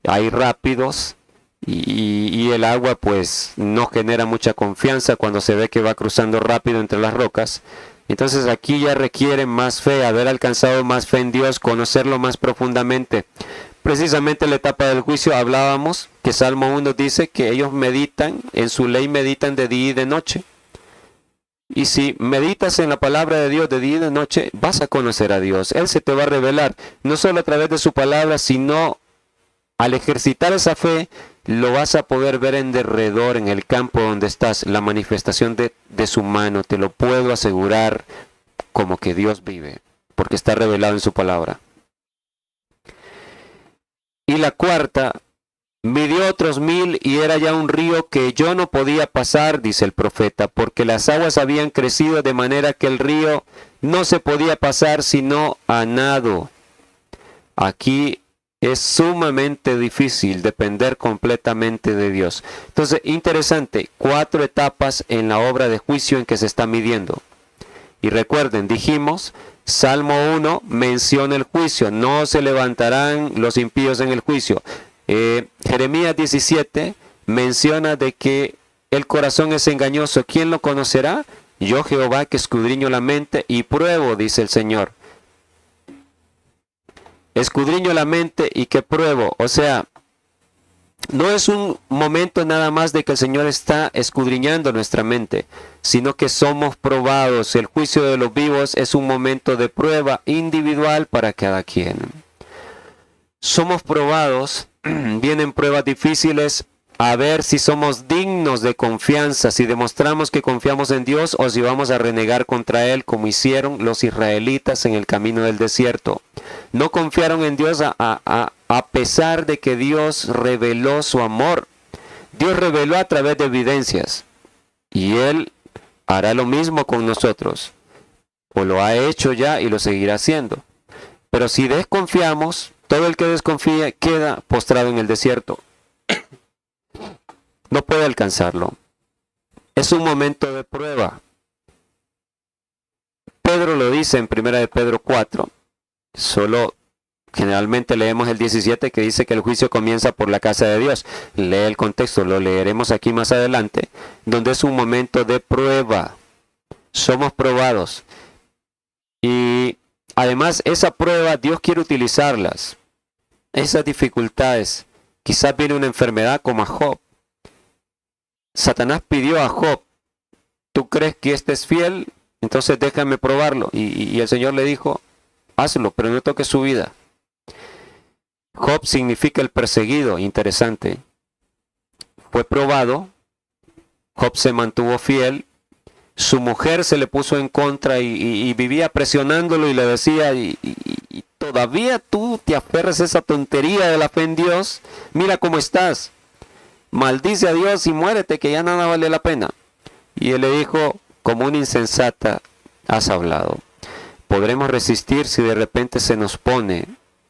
hay rápidos y el agua pues no genera mucha confianza cuando se ve que va cruzando rápido entre las rocas. Entonces aquí ya requiere más fe, haber alcanzado más fe en Dios, conocerlo más profundamente. Precisamente en la etapa del juicio hablábamos que Salmo 1 dice que ellos meditan, en su ley meditan de día y de noche. Y si meditas en la palabra de Dios de día y de noche, vas a conocer a Dios. Él se te va a revelar, no solo a través de su palabra, sino al ejercitar esa fe, lo vas a poder ver en derredor, en el campo donde estás, la manifestación de su mano. Te lo puedo asegurar, como que Dios vive, porque está revelado en su palabra. Y la cuarta, midió otros 1000 y era ya un río que yo no podía pasar, dice el profeta, porque las aguas habían crecido de manera que el río no se podía pasar sino a nado. Aquí Es sumamente difícil depender completamente de Dios. Entonces, interesante, 4 etapas en la obra de juicio en que se está midiendo. Y recuerden, dijimos, Salmo 1 menciona el juicio, no se levantarán los impíos en el juicio. Jeremías 17 menciona de que el corazón es engañoso. ¿Quién lo conocerá? Yo, Jehová, que escudriño la mente y pruebo, dice el Señor. Escudriño la mente y que pruebo. O sea, no es un momento nada más de que el Señor está escudriñando nuestra mente, sino que somos probados. El juicio de los vivos es un momento de prueba individual para cada quien. Somos probados, vienen pruebas difíciles, a ver si somos dignos de confianza, si demostramos que confiamos en Dios o si vamos a renegar contra Él como hicieron los israelitas en el camino del desierto. No confiaron en Dios a pesar de que Dios reveló su amor. Dios reveló a través de evidencias y Él hará lo mismo con nosotros, o lo ha hecho ya y lo seguirá haciendo. Pero si desconfiamos, todo el que desconfía queda postrado en el desierto. No puede alcanzarlo. Es un momento de prueba. Pedro lo dice en 1 de Pedro 4. Solo generalmente leemos el 17 que dice que el juicio comienza por la casa de Dios. Lee el contexto, lo leeremos aquí más adelante, donde es un momento de prueba. Somos probados. Y además esa prueba Dios quiere utilizarlas. Esas dificultades. Quizás viene una enfermedad como a Job. Satanás pidió a Job, ¿tú crees que este es fiel? Entonces déjame probarlo. Y el Señor le dijo, hazlo, pero no toques su vida. Job significa el perseguido, interesante. Fue probado, Job se mantuvo fiel, su mujer se le puso en contra y vivía presionándolo y le decía, y todavía tú te aferras a esa tontería de la fe en Dios, mira cómo estás. Maldice a Dios y muérete, que ya nada vale la pena. Y él le dijo, como una insensata has hablado. Podremos resistir si de repente se nos pone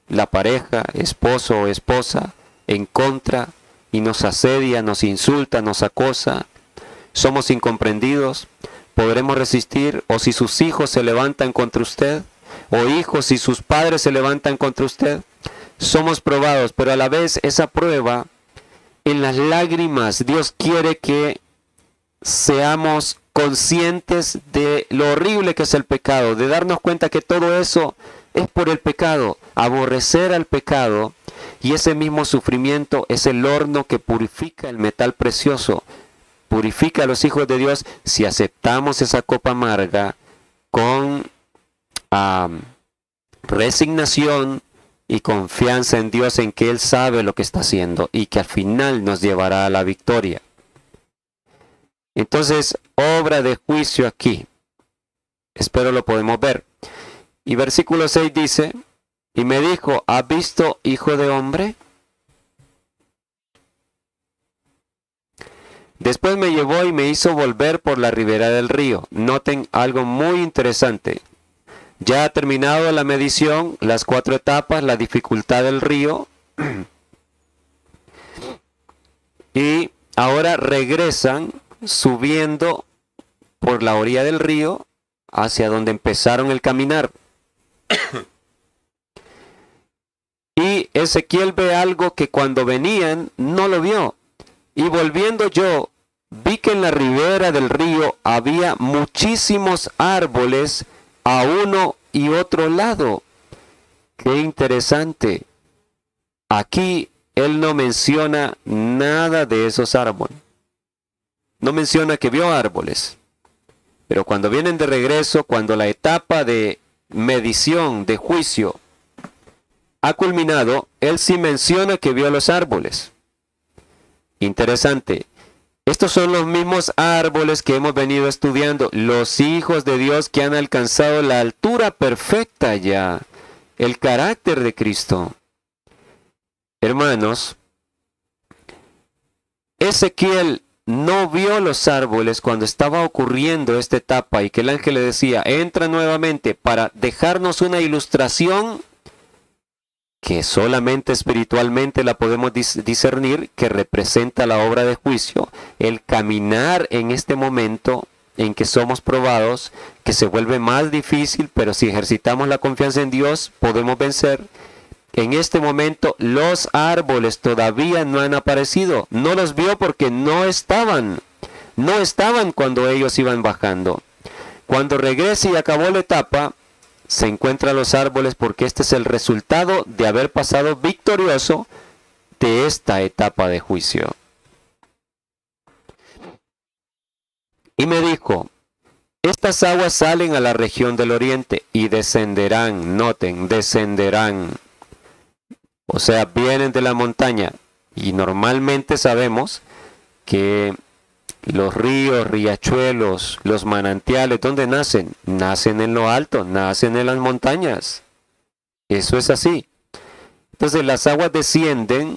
la pareja, esposo o esposa, en contra y nos asedia, nos insulta, nos acosa. Somos incomprendidos. Podremos resistir, o si sus hijos se levantan contra usted, o hijos si sus padres se levantan contra usted. Somos probados, pero a la vez esa prueba, en las lágrimas, Dios quiere que seamos conscientes de lo horrible que es el pecado, de darnos cuenta que todo eso es por el pecado, aborrecer al pecado, y ese mismo sufrimiento es el horno que purifica el metal precioso, purifica a los hijos de Dios si aceptamos esa copa amarga con resignación y confianza en Dios, en que Él sabe lo que está haciendo y que al final nos llevará a la victoria. Entonces, obra de juicio aquí. Espero lo podemos ver. Y versículo 6 dice, y me dijo, ¿has visto, hijo de hombre? Después me llevó y me hizo volver por la ribera del río. Noten algo muy interesante. Ya ha terminado la medición, las 4 etapas, la dificultad del río. Y ahora regresan subiendo por la orilla del río hacia donde empezaron el caminar. Y Ezequiel ve algo que cuando venían no lo vio. Y volviendo yo, vi que en la ribera del río había muchísimos árboles a uno y otro lado. Qué interesante. Aquí él no menciona nada de esos árboles. No menciona que vio árboles. Pero cuando vienen de regreso, cuando la etapa de medición, de juicio, ha culminado, él sí menciona que vio los árboles. Interesante. Estos son los mismos árboles que hemos venido estudiando, los hijos de Dios que han alcanzado la altura perfecta ya, el carácter de Cristo. Hermanos, Ezequiel no vio los árboles cuando estaba ocurriendo esta etapa y que el ángel le decía, entra nuevamente para dejarnos una ilustración que solamente espiritualmente la podemos discernir, que representa la obra de juicio, el caminar en este momento en que somos probados, que se vuelve más difícil, pero si ejercitamos la confianza en Dios, podemos vencer. En este momento los árboles todavía no han aparecido, no los vio porque no estaban cuando ellos iban bajando. Cuando regrese y acabó la etapa, se encuentran los árboles porque este es el resultado de haber pasado victorioso de esta etapa de juicio. Y me dijo, estas aguas salen a la región del oriente y descenderán, noten, descenderán. O sea, vienen de la montaña. Y normalmente sabemos que los ríos, riachuelos, los manantiales, ¿dónde nacen? Nacen en lo alto, nacen en las montañas. Eso es así. Entonces las aguas descienden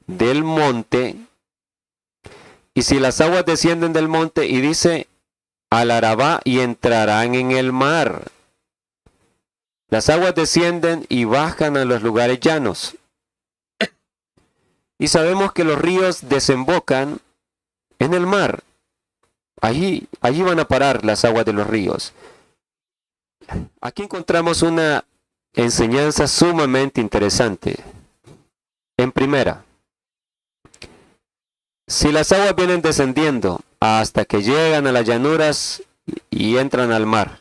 del monte. Y si las aguas descienden del monte y dice al Arabá y entrarán en el mar. Las aguas descienden y bajan a los lugares llanos. Y sabemos que los ríos desembocan en el mar. Allí van a parar las aguas de los ríos. Aquí encontramos una enseñanza sumamente interesante. En primera, si las aguas vienen descendiendo hasta que llegan a las llanuras y entran al mar,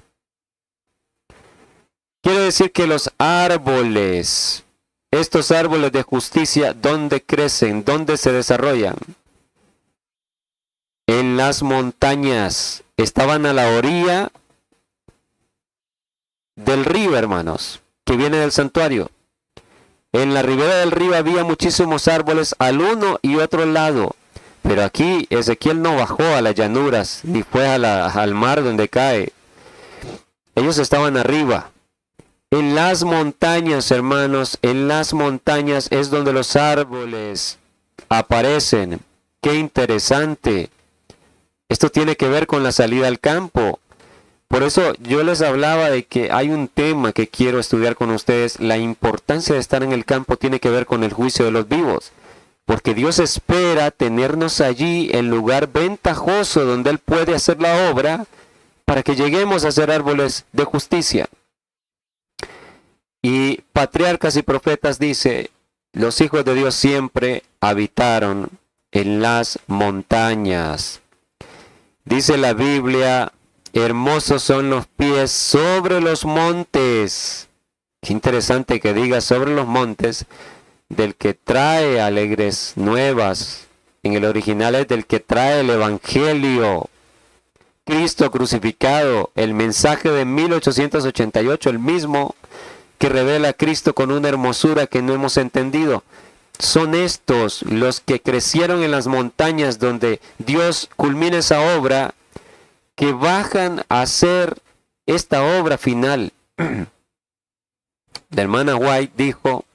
quiere decir que los árboles, estos árboles de justicia, ¿dónde crecen? ¿Dónde se desarrollan? En las montañas. Estaban a la orilla del río, hermanos, que viene del santuario. En la ribera del río había muchísimos árboles al uno y otro lado. Pero aquí Ezequiel no bajó a las llanuras, ni fue al mar donde cae. Ellos estaban arriba. En las montañas, hermanos, en las montañas es donde los árboles aparecen. ¡Qué interesante! Esto tiene que ver con la salida al campo. Por eso yo les hablaba de que hay un tema que quiero estudiar con ustedes. La importancia de estar en el campo tiene que ver con el juicio de los vivos. Porque Dios espera tenernos allí en lugar ventajoso donde Él puede hacer la obra para que lleguemos a ser árboles de justicia. Y Patriarcas y Profetas dice, los hijos de Dios siempre habitaron en las montañas. Dice la Biblia, hermosos son los pies sobre los montes. Qué interesante que diga sobre los montes, del que trae alegres nuevas. En el original es del que trae el Evangelio. Cristo crucificado, el mensaje de 1888, el mismo que revela a Cristo con una hermosura que no hemos entendido. Son estos los que crecieron en las montañas donde Dios culmina esa obra, que bajan a hacer esta obra final. La hermana White dijo,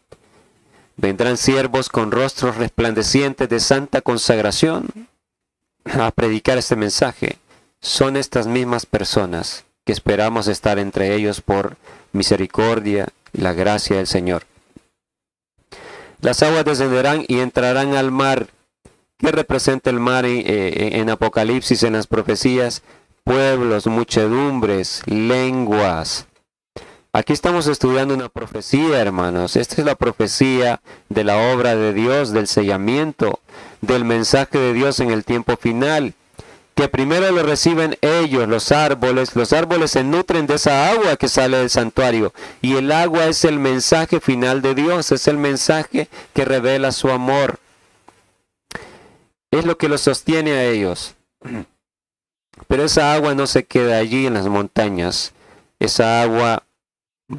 vendrán siervos con rostros resplandecientes de santa consagración a predicar este mensaje. Son estas mismas personas que esperamos estar entre ellos por misericordia y la gracia del Señor. Las aguas descenderán y entrarán al mar. ¿Qué representa el mar en Apocalipsis, en las profecías? Pueblos, muchedumbres, lenguas. Aquí estamos estudiando una profecía, hermanos. Esta es la profecía de la obra de Dios, del sellamiento, del mensaje de Dios en el tiempo final. Que primero lo reciben ellos, los árboles se nutren de esa agua que sale del santuario, y el agua es el mensaje final de Dios, es el mensaje que revela su amor, es lo que los sostiene a ellos. Pero esa agua no se queda allí en las montañas, esa agua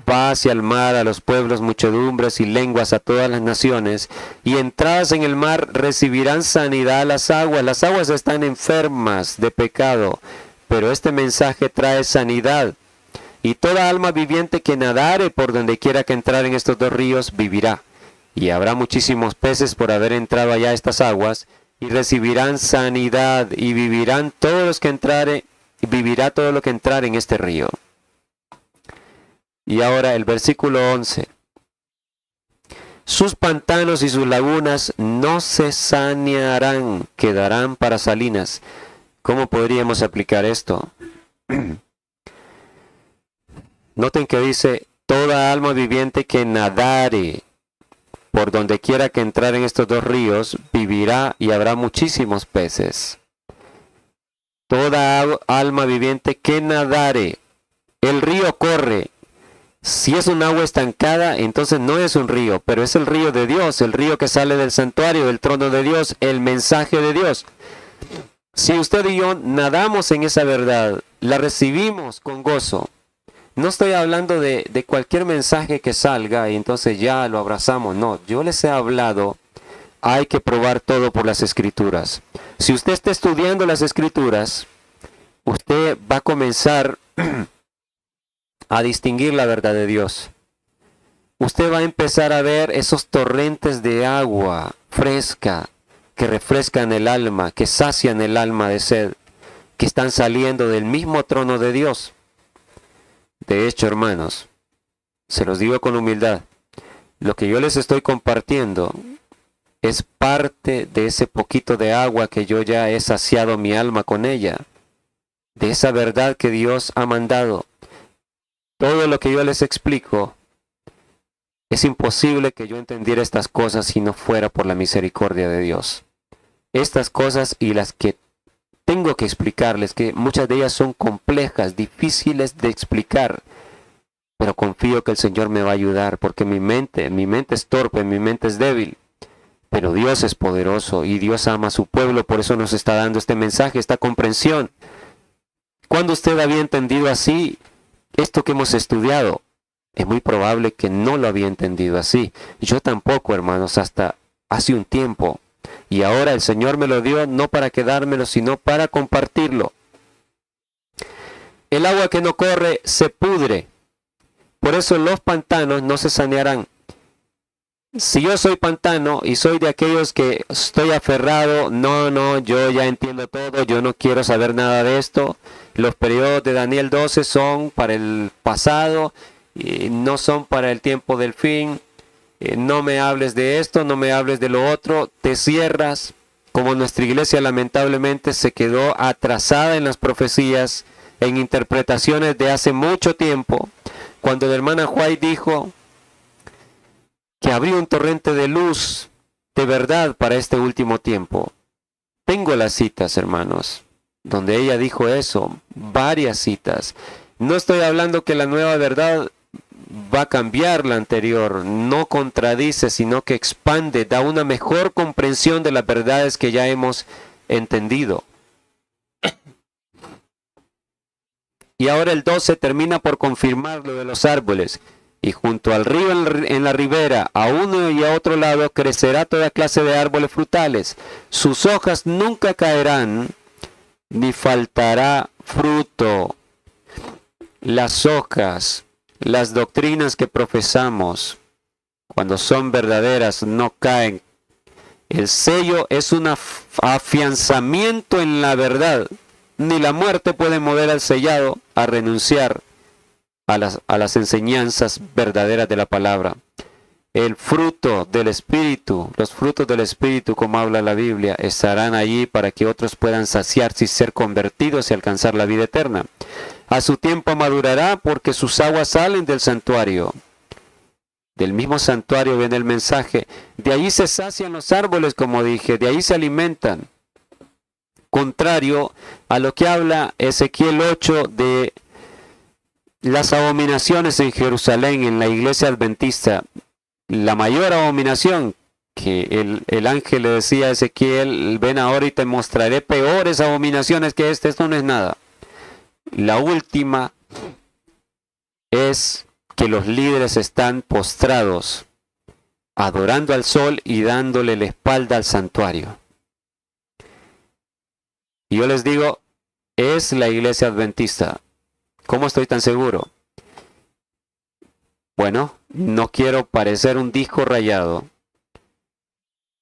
va hacia el mar, a los pueblos, muchedumbres y lenguas, a todas las naciones, y entradas en el mar recibirán sanidad las aguas están enfermas de pecado, pero este mensaje trae sanidad, y toda alma viviente que nadare por donde quiera que entrar en estos dos ríos vivirá, y habrá muchísimos peces por haber entrado allá a estas aguas, y recibirán sanidad, y vivirá todo lo que entrare en este río. Y ahora el versículo 11. Sus pantanos y sus lagunas no se sanearán, quedarán para salinas. ¿Cómo podríamos aplicar esto? Noten que dice, toda alma viviente que nadare por donde quiera que entrar en estos dos ríos, vivirá y habrá muchísimos peces. Toda alma viviente que nadare, el río corre. Si es un agua estancada, entonces no es un río, pero es el río de Dios, el río que sale del santuario, del trono de Dios, el mensaje de Dios. Si usted y yo nadamos en esa verdad, la recibimos con gozo. No estoy hablando de cualquier mensaje que salga y entonces ya lo abrazamos. No, yo les he hablado, hay que probar todo por las Escrituras. Si usted está estudiando las Escrituras, usted va a comenzar a distinguir la verdad de Dios. Usted va a empezar a ver esos torrentes de agua fresca que refrescan el alma, que sacian el alma de sed, que están saliendo del mismo trono de Dios. De hecho, hermanos, se los digo con humildad, lo que yo les estoy compartiendo es parte de ese poquito de agua que yo ya he saciado mi alma con ella, de esa verdad que Dios ha mandado. Todo lo que yo les explico, es imposible que yo entendiera estas cosas si no fuera por la misericordia de Dios. Estas cosas y las que tengo que explicarles, que muchas de ellas son complejas, difíciles de explicar, pero confío que el Señor me va a ayudar, porque mi mente es torpe, mi mente es débil, pero Dios es poderoso y Dios ama a su pueblo, por eso nos está dando este mensaje, esta comprensión. Cuando usted había entendido así esto que hemos estudiado, es muy probable que no lo había entendido así. Yo tampoco, hermanos, hasta hace un tiempo. Y ahora el Señor me lo dio no para quedármelo, sino para compartirlo. El agua que no corre se pudre. Por eso los pantanos no se sanearán. Si yo soy pantano y soy de aquellos que estoy aferrado, no, yo ya entiendo todo, yo no quiero saber nada de esto. Los periodos de Daniel 12 son para el pasado, y no son para el tiempo del fin. No me hables de esto, no me hables de lo otro, te cierras, como nuestra iglesia lamentablemente se quedó atrasada en las profecías, en interpretaciones de hace mucho tiempo, cuando la hermana White dijo que habría un torrente de luz, de verdad para este último tiempo. Tengo las citas, hermanos, donde ella dijo eso, varias citas. No estoy hablando que la nueva verdad va a cambiar la anterior, no contradice, sino que expande, da una mejor comprensión de las verdades que ya hemos entendido. Y ahora el 12 termina por confirmar lo de los árboles. Y junto al río en la ribera, a uno y a otro lado, crecerá toda clase de árboles frutales. Sus hojas nunca caerán, ni faltará fruto. Las hojas, las doctrinas que profesamos, cuando son verdaderas, no caen. El sello es un afianzamiento en la verdad. Ni la muerte puede mover al sellado a renunciar a las enseñanzas verdaderas de la palabra. El fruto del Espíritu, los frutos del Espíritu, como habla la Biblia, estarán allí para que otros puedan saciarse y ser convertidos y alcanzar la vida eterna. A su tiempo madurará porque sus aguas salen del santuario. Del mismo santuario viene el mensaje. De ahí se sacian los árboles, como dije, de ahí se alimentan. Contrario a lo que habla Ezequiel 8 de las abominaciones en Jerusalén, en la iglesia adventista. La mayor abominación que el ángel le decía a Ezequiel, ven ahora y te mostraré peores abominaciones que esto no es nada. La última es que los líderes están postrados, adorando al sol y dándole la espalda al santuario. Y yo les digo, es la iglesia adventista. ¿Cómo estoy tan seguro? Bueno, no quiero parecer un disco rayado,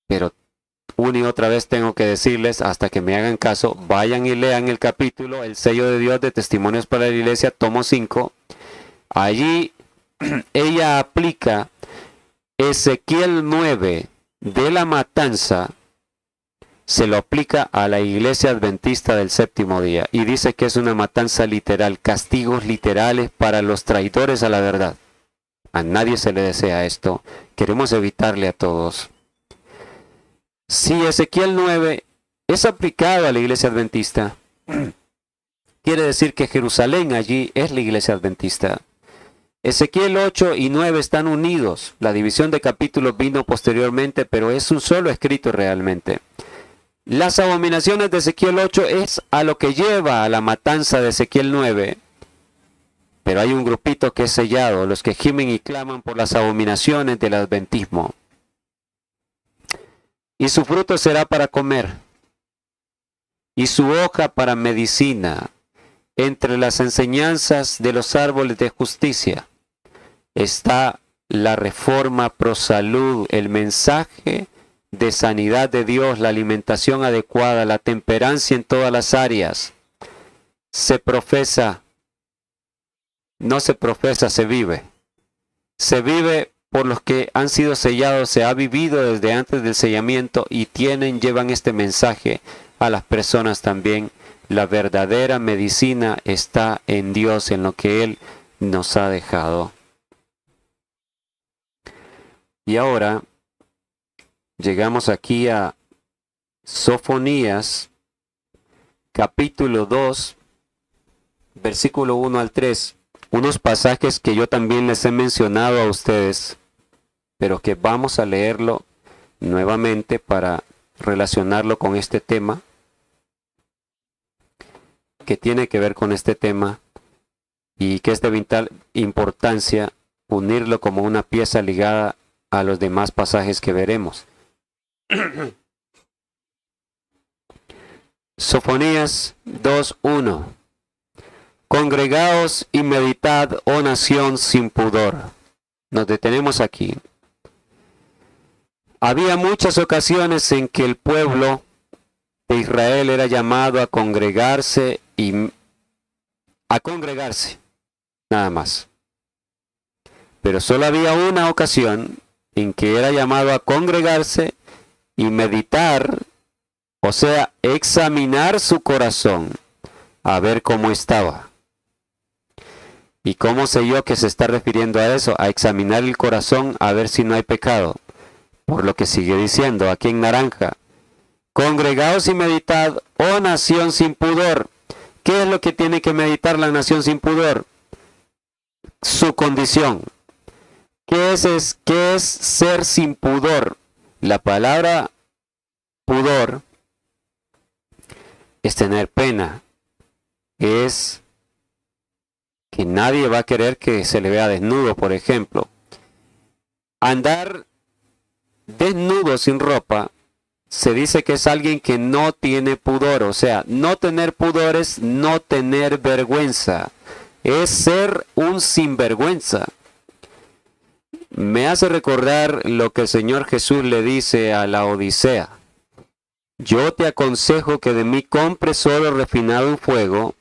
pero una y otra vez tengo que decirles, hasta que me hagan caso, vayan y lean el capítulo, El sello de Dios de Testimonios para la Iglesia, tomo 5. Allí ella aplica Ezequiel 9 de la matanza se lo aplica a la iglesia adventista del séptimo día y dice que es una matanza literal, castigos literales para los traidores a la verdad. A nadie se le desea esto, queremos evitarle a todos. Si Ezequiel 9 es aplicado a la iglesia adventista, quiere decir que Jerusalén allí es la iglesia adventista. Ezequiel 8 y 9 están unidos. La división de capítulos vino posteriormente, pero es un solo escrito realmente. Las abominaciones de Ezequiel 8 es a lo que lleva a la matanza de Ezequiel 9. Pero hay un grupito que es sellado, los que gimen y claman por las abominaciones del adventismo. Y su fruto será para comer, y su hoja para medicina, entre las enseñanzas de los árboles de justicia. Está la reforma pro salud, el mensaje de sanidad de Dios, la alimentación adecuada, la temperancia en todas las áreas. Se profesa, no se profesa, se vive. Se vive por los que han sido sellados, se ha vivido desde antes del sellamiento y llevan este mensaje a las personas también. La verdadera medicina está en Dios, en lo que Él nos ha dejado. Y ahora llegamos aquí a Sofonías, capítulo 2, versículo 1 al 3. Unos pasajes que yo también les he mencionado a ustedes, pero que vamos a leerlo nuevamente para relacionarlo con este tema, que tiene que ver con este tema y que es de vital importancia unirlo como una pieza ligada a los demás pasajes que veremos. Sofonías 2:1. Congregaos y meditad, oh nación sin pudor. Nos detenemos aquí. Había muchas ocasiones en que el pueblo de Israel era llamado a congregarse nada más. Pero solo había una ocasión en que era llamado a congregarse y meditar, o sea, examinar su corazón, a ver cómo estaba. ¿Y cómo sé yo que se está refiriendo a eso? A examinar el corazón, a ver si no hay pecado. Por lo que sigue diciendo aquí en naranja. Congregaos y meditad, oh nación sin pudor. ¿Qué es lo que tiene que meditar la nación sin pudor? Su condición. ¿Qué es ser sin pudor? La palabra pudor es tener pena. Es que nadie va a querer que se le vea desnudo, por ejemplo. Andar desnudo sin ropa se dice que es alguien que no tiene pudor. O sea, no tener pudor es no tener vergüenza. Es ser un sinvergüenza. Me hace recordar lo que el Señor Jesús le dice a la Odisea. Yo te aconsejo que de mí compres oro refinado en fuego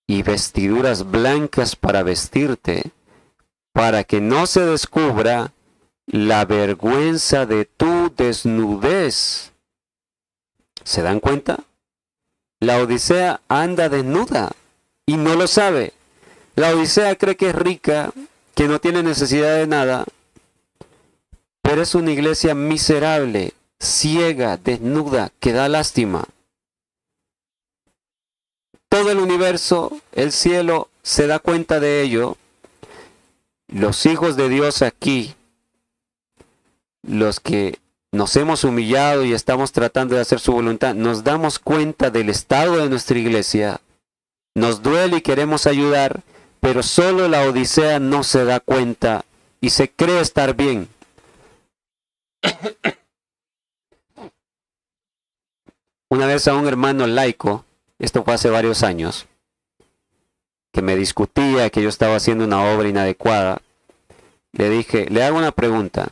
y vestiduras blancas para vestirte, para que no se descubra la vergüenza de tu desnudez. ¿Se dan cuenta? La Odisea anda desnuda y no lo sabe. La Odisea cree que es rica, que no tiene necesidad de nada, pero es una iglesia miserable, ciega, desnuda, que da lástima. Todo el universo, el cielo, se da cuenta de ello. Los hijos de Dios aquí, los que nos hemos humillado y estamos tratando de hacer su voluntad, nos damos cuenta del estado de nuestra iglesia, nos duele y queremos ayudar, pero solo la Odisea no se da cuenta y se cree estar bien. Una vez a un hermano laico, esto fue hace varios años, que me discutía que yo estaba haciendo una obra inadecuada, le dije, le hago una pregunta.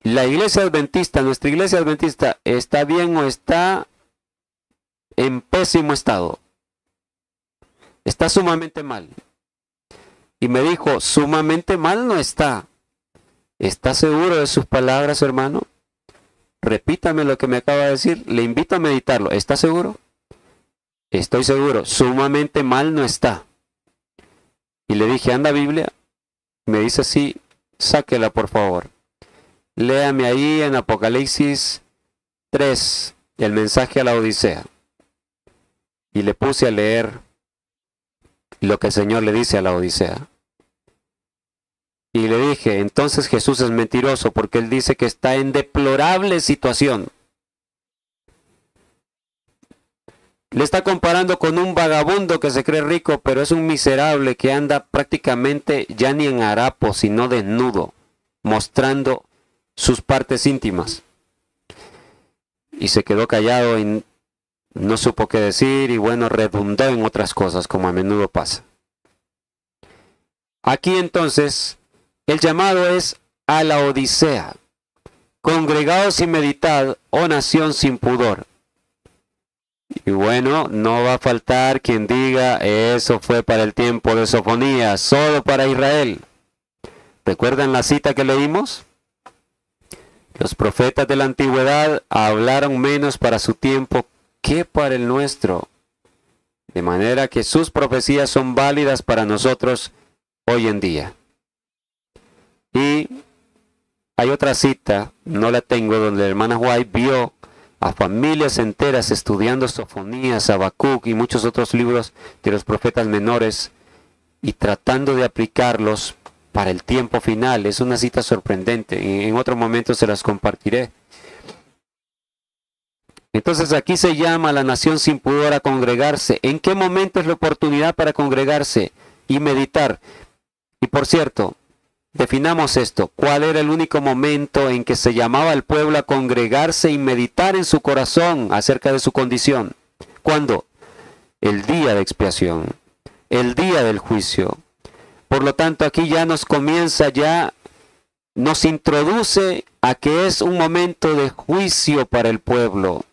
¿La iglesia adventista, nuestra iglesia adventista, está bien o está en pésimo estado? Está sumamente mal. y me dijo, sumamente mal no está. ¿Está seguro de sus palabras, hermano? Repítame lo que me acaba de decir. Le invito a meditarlo. ¿Está seguro? Estoy seguro. Sumamente mal no está. Y le dije, anda Biblia. Me dice, sí, sáquela por favor. Léame ahí en Apocalipsis 3, el mensaje a la Odisea. Y le puse a leer lo que el Señor le dice a la Odisea. Y le dije, entonces Jesús es mentiroso porque Él dice que está en deplorable situación. Le está comparando con un vagabundo que se cree rico, pero es un miserable que anda prácticamente ya ni en harapo, sino desnudo, mostrando sus partes íntimas. Y se quedó callado y no supo qué decir y bueno, redundó en otras cosas, como a menudo pasa. Aquí entonces, el llamado es a la Odisea. Congregaos y meditad, oh nación sin pudor. Y bueno, no va a faltar quien diga, eso fue para el tiempo de Sofonías, solo para Israel. ¿Recuerdan la cita que leímos? Los profetas de la antigüedad hablaron menos para su tiempo que para el nuestro. De manera que sus profecías son válidas para nosotros hoy en día. Y hay otra cita, no la tengo, donde la hermana White vio a familias enteras estudiando Sofonías, Habacuc y muchos otros libros de los profetas menores y tratando de aplicarlos para el tiempo final. Es una cita sorprendente. En otro momento se las compartiré. Entonces aquí se llama a la nación sin pudor a congregarse. ¿En qué momento es la oportunidad para congregarse y meditar? Y por cierto, definamos esto. ¿Cuál era el único momento en que se llamaba al pueblo a congregarse y meditar en su corazón acerca de su condición? ¿Cuándo? El día de expiación, el día del juicio. Por lo tanto, aquí ya nos introduce a que es un momento de juicio para el pueblo.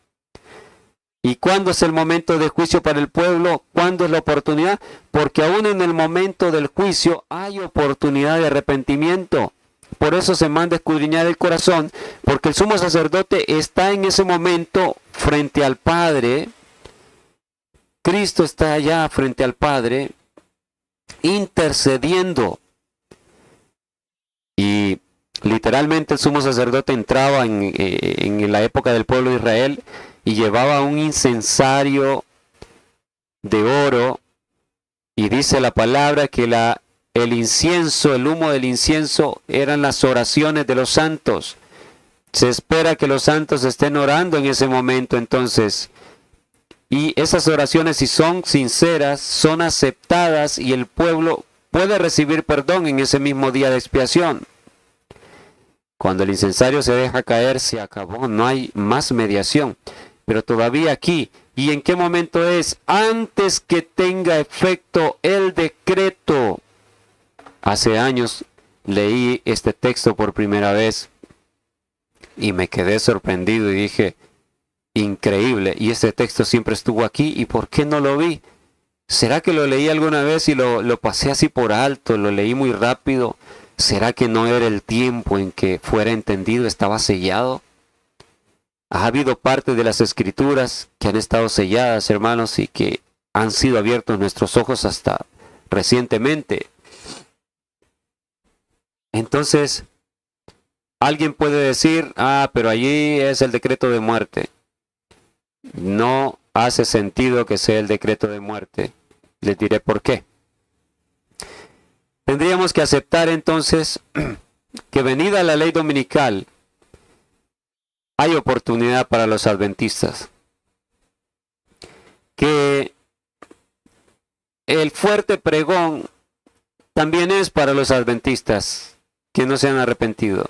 ¿Y cuándo es el momento de juicio para el pueblo? ¿Cuándo es la oportunidad? Porque aún en el momento del juicio hay oportunidad de arrepentimiento. Por eso se manda a escudriñar el corazón, porque el sumo sacerdote está en ese momento frente al Padre. Cristo está allá frente al Padre, intercediendo. Y literalmente el sumo sacerdote entraba en la época del pueblo de Israel y llevaba un incensario de oro, y dice la palabra que el incienso, el humo del incienso eran las oraciones de los santos. Se espera que los santos estén orando en ese momento entonces, y esas oraciones, si son sinceras, son aceptadas y el pueblo puede recibir perdón en ese mismo día de expiación. Cuando el incensario se deja caer, se acabó, no hay más mediación. Pero todavía aquí, ¿y en qué momento es? Antes que tenga efecto el decreto. Hace años leí este texto por primera vez y me quedé sorprendido y dije, increíble, y este texto siempre estuvo aquí, ¿y por qué no lo vi? ¿Será que lo leí alguna vez y lo pasé así por alto, lo leí muy rápido? ¿Será que no era el tiempo en que fuera entendido, estaba sellado? Ha habido parte de las escrituras que han estado selladas, hermanos, y que han sido abiertos nuestros ojos hasta recientemente. Entonces, alguien puede decir, pero allí es el decreto de muerte. No hace sentido que sea el decreto de muerte. Les diré por qué. Tendríamos que aceptar entonces que venida la ley dominical, hay oportunidad para los adventistas. Que el fuerte pregón también es para los adventistas que no se han arrepentido.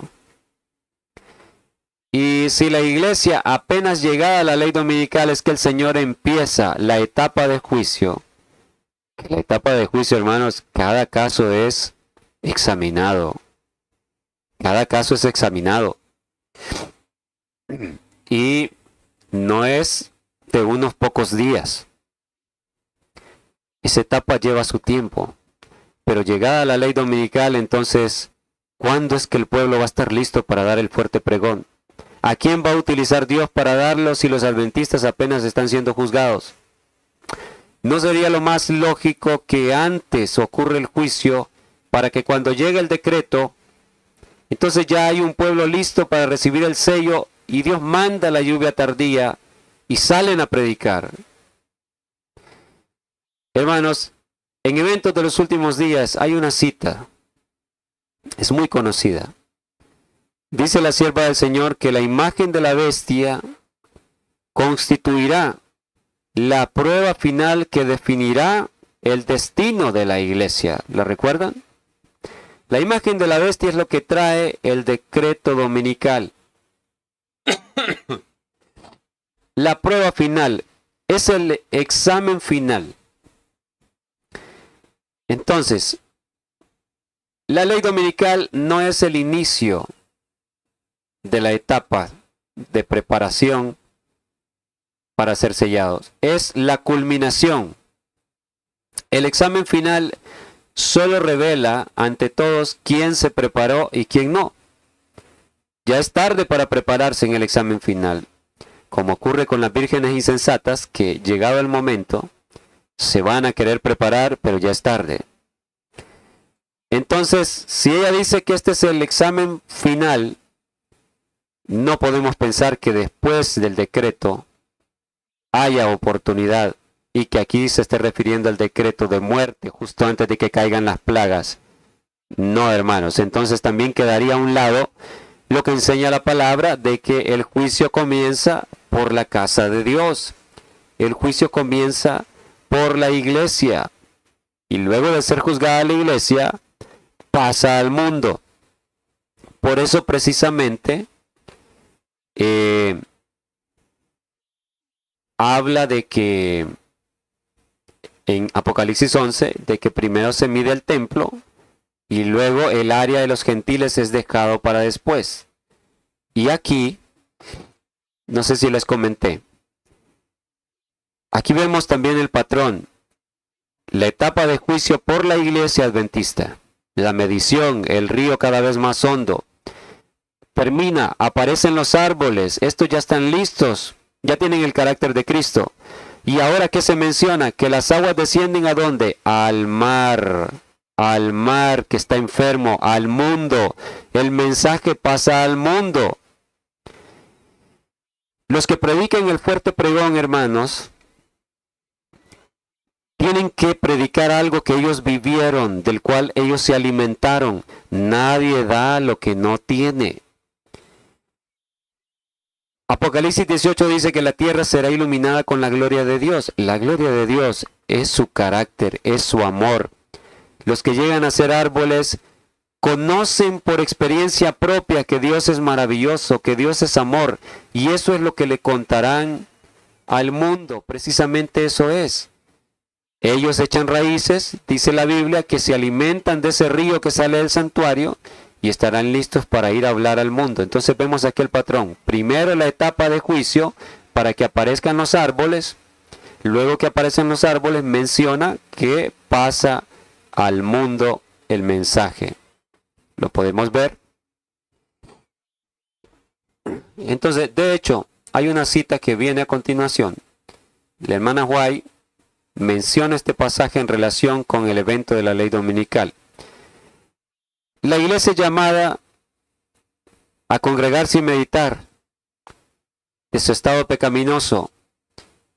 Y si la iglesia apenas llegada a la ley dominical es que el Señor empieza la etapa de juicio. La etapa de juicio, hermanos, cada caso es examinado. Cada caso es examinado. Y no es de unos pocos días. Esa etapa lleva su tiempo. Pero llegada la ley dominical, entonces, ¿cuándo es que el pueblo va a estar listo para dar el fuerte pregón? ¿A quién va a utilizar Dios para darlo si los adventistas apenas están siendo juzgados? ¿No sería lo más lógico que antes ocurra el juicio para que cuando llegue el decreto, entonces ya hay un pueblo listo para recibir el sello y Dios manda la lluvia tardía y salen a predicar? Hermanos, en eventos de los últimos días hay una cita, es muy conocida. Dice la sierva del Señor que la imagen de la bestia constituirá la prueba final que definirá el destino de la iglesia. ¿La recuerdan? La imagen de la bestia es lo que trae el decreto dominical. La prueba final es el examen final. Entonces, la ley dominical no es el inicio de la etapa de preparación para ser sellados. Es la culminación. El examen final solo revela ante todos quién se preparó y quién no. Ya es tarde para prepararse en el examen final, como ocurre con las vírgenes insensatas que, llegado el momento, se van a querer preparar, pero ya es tarde. Entonces, si ella dice que este es el examen final, no podemos pensar que después del decreto haya oportunidad y que aquí se esté refiriendo al decreto de muerte justo antes de que caigan las plagas. No, hermanos, entonces también quedaría a un lado lo que enseña la palabra de que el juicio comienza por la casa de Dios. El juicio comienza por la iglesia. Y luego de ser juzgada la iglesia, pasa al mundo. Por eso precisamente habla de que en Apocalipsis 11, de que primero se mide el templo y luego el área de los gentiles es dejado para después. Y aquí, no sé si les comenté, aquí vemos también el patrón, la etapa de juicio por la iglesia adventista, la medición, el río cada vez más hondo. Termina, aparecen los árboles, estos ya están listos, ya tienen el carácter de Cristo. Y ahora, ¿qué se menciona? Que las aguas descienden ¿a dónde? Al mar que está enfermo, al mundo. El mensaje pasa al mundo. Los que predican el fuerte pregón, hermanos, tienen que predicar algo que ellos vivieron, del cual ellos se alimentaron. Nadie da lo que no tiene. Apocalipsis 18 dice que la tierra será iluminada con la gloria de Dios. La gloria de Dios es su carácter, es su amor. Los que llegan a ser árboles conocen por experiencia propia que Dios es maravilloso, que Dios es amor. Y eso es lo que le contarán al mundo. Precisamente eso es. Ellos echan raíces, dice la Biblia, que se alimentan de ese río que sale del santuario y estarán listos para ir a hablar al mundo. Entonces vemos aquí el patrón. Primero la etapa de juicio para que aparezcan los árboles. Luego que aparecen los árboles menciona que pasa al mundo el mensaje. ¿Lo podemos ver? Entonces, de hecho, hay una cita que viene a continuación. La hermana White menciona este pasaje en relación con el evento de la ley dominical. La iglesia es llamada a congregarse y meditar de su estado pecaminoso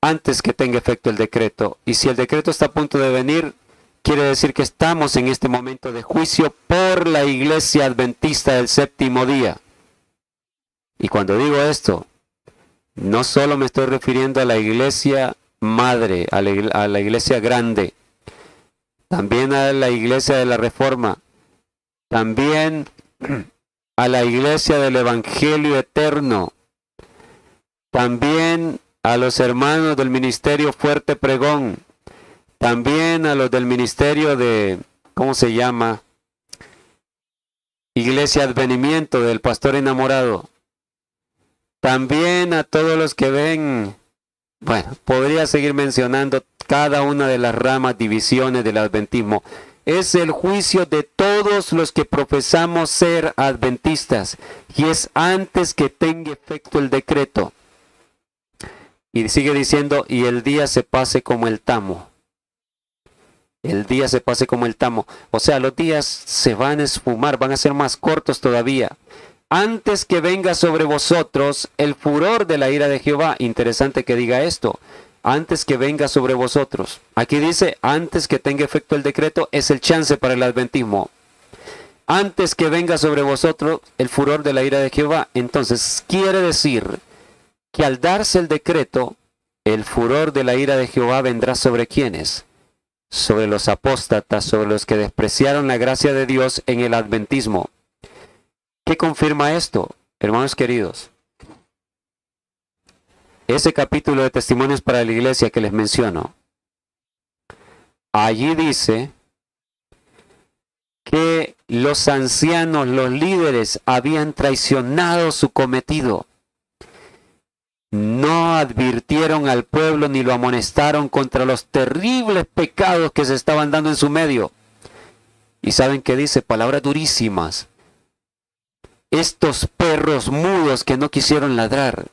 antes que tenga efecto el decreto. Y si el decreto está a punto de venir, quiere decir que estamos en este momento de juicio por la iglesia adventista del séptimo día. Y cuando digo esto, no solo me estoy refiriendo a la iglesia madre, a la iglesia grande, también a la iglesia de la Reforma, también a la iglesia del Evangelio Eterno, también a los hermanos del ministerio Fuerte Pregón, también a los del ministerio de, ¿cómo se llama? Iglesia Advenimiento del Pastor Enamorado, también a todos los que ven, bueno, podría seguir mencionando cada una de las ramas, divisiones del adventismo. es el juicio de todos los que profesamos ser adventistas, y es antes que tenga efecto el decreto. Y sigue diciendo, y el día se pase como el tamo. El día se pase como el tamo. O sea, los días se van a esfumar, van a ser más cortos todavía. Antes que venga sobre vosotros el furor de la ira de Jehová. Interesante que diga esto. Antes que venga sobre vosotros. Aquí dice, antes que tenga efecto el decreto, es el chance para el adventismo. Antes que venga sobre vosotros el furor de la ira de Jehová. Entonces, quiere decir que al darse el decreto, el furor de la ira de Jehová vendrá sobre ¿quiénes? Sobre los apóstatas, sobre los que despreciaron la gracia de Dios en el adventismo. ¿Qué confirma esto, hermanos queridos? Ese capítulo de Testimonios para la Iglesia que les menciono. Allí dice que los ancianos, los líderes, habían traicionado su cometido. No advirtieron al pueblo ni lo amonestaron contra los terribles pecados que se estaban dando en su medio. ¿Y saben qué dice? Palabras durísimas. Estos perros mudos que no quisieron ladrar.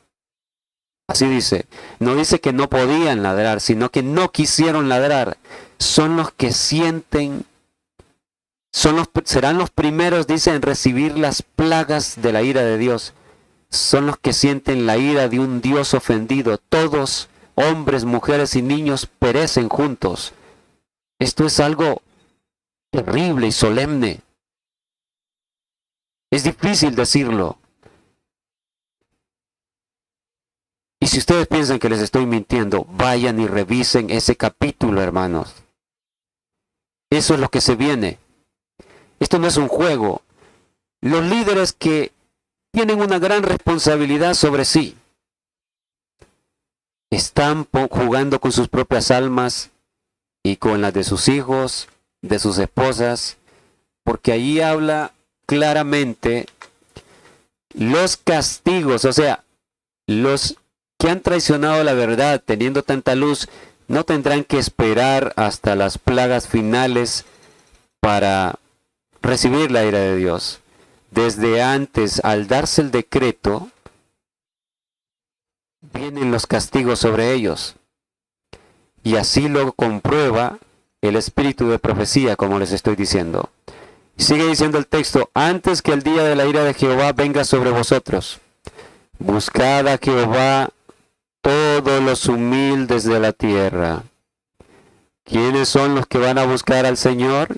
Así dice. No dice que no podían ladrar, sino que no quisieron ladrar. Son los que sienten, serán los primeros, dice, en recibir las plagas de la ira de Dios. Son los que sienten la ira de un Dios ofendido. Todos, hombres, mujeres y niños, perecen juntos. Esto es algo terrible y solemne. Es difícil decirlo. Y si ustedes piensan que les estoy mintiendo, vayan y revisen ese capítulo, hermanos. Eso es lo que se viene. Esto no es un juego. Los líderes que tienen una gran responsabilidad sobre sí. Están jugando con sus propias almas y con las de sus hijos, de sus esposas, porque allí habla claramente los castigos, o sea, los que han traicionado la verdad teniendo tanta luz, no tendrán que esperar hasta las plagas finales para recibir la ira de Dios. Desde antes, al darse el decreto, vienen los castigos sobre ellos. Y así lo comprueba el espíritu de profecía, como les estoy diciendo. Sigue diciendo el texto, antes que el día de la ira de Jehová venga sobre vosotros, buscad a Jehová todos los humildes de la tierra. ¿Quiénes son los que van a buscar al Señor?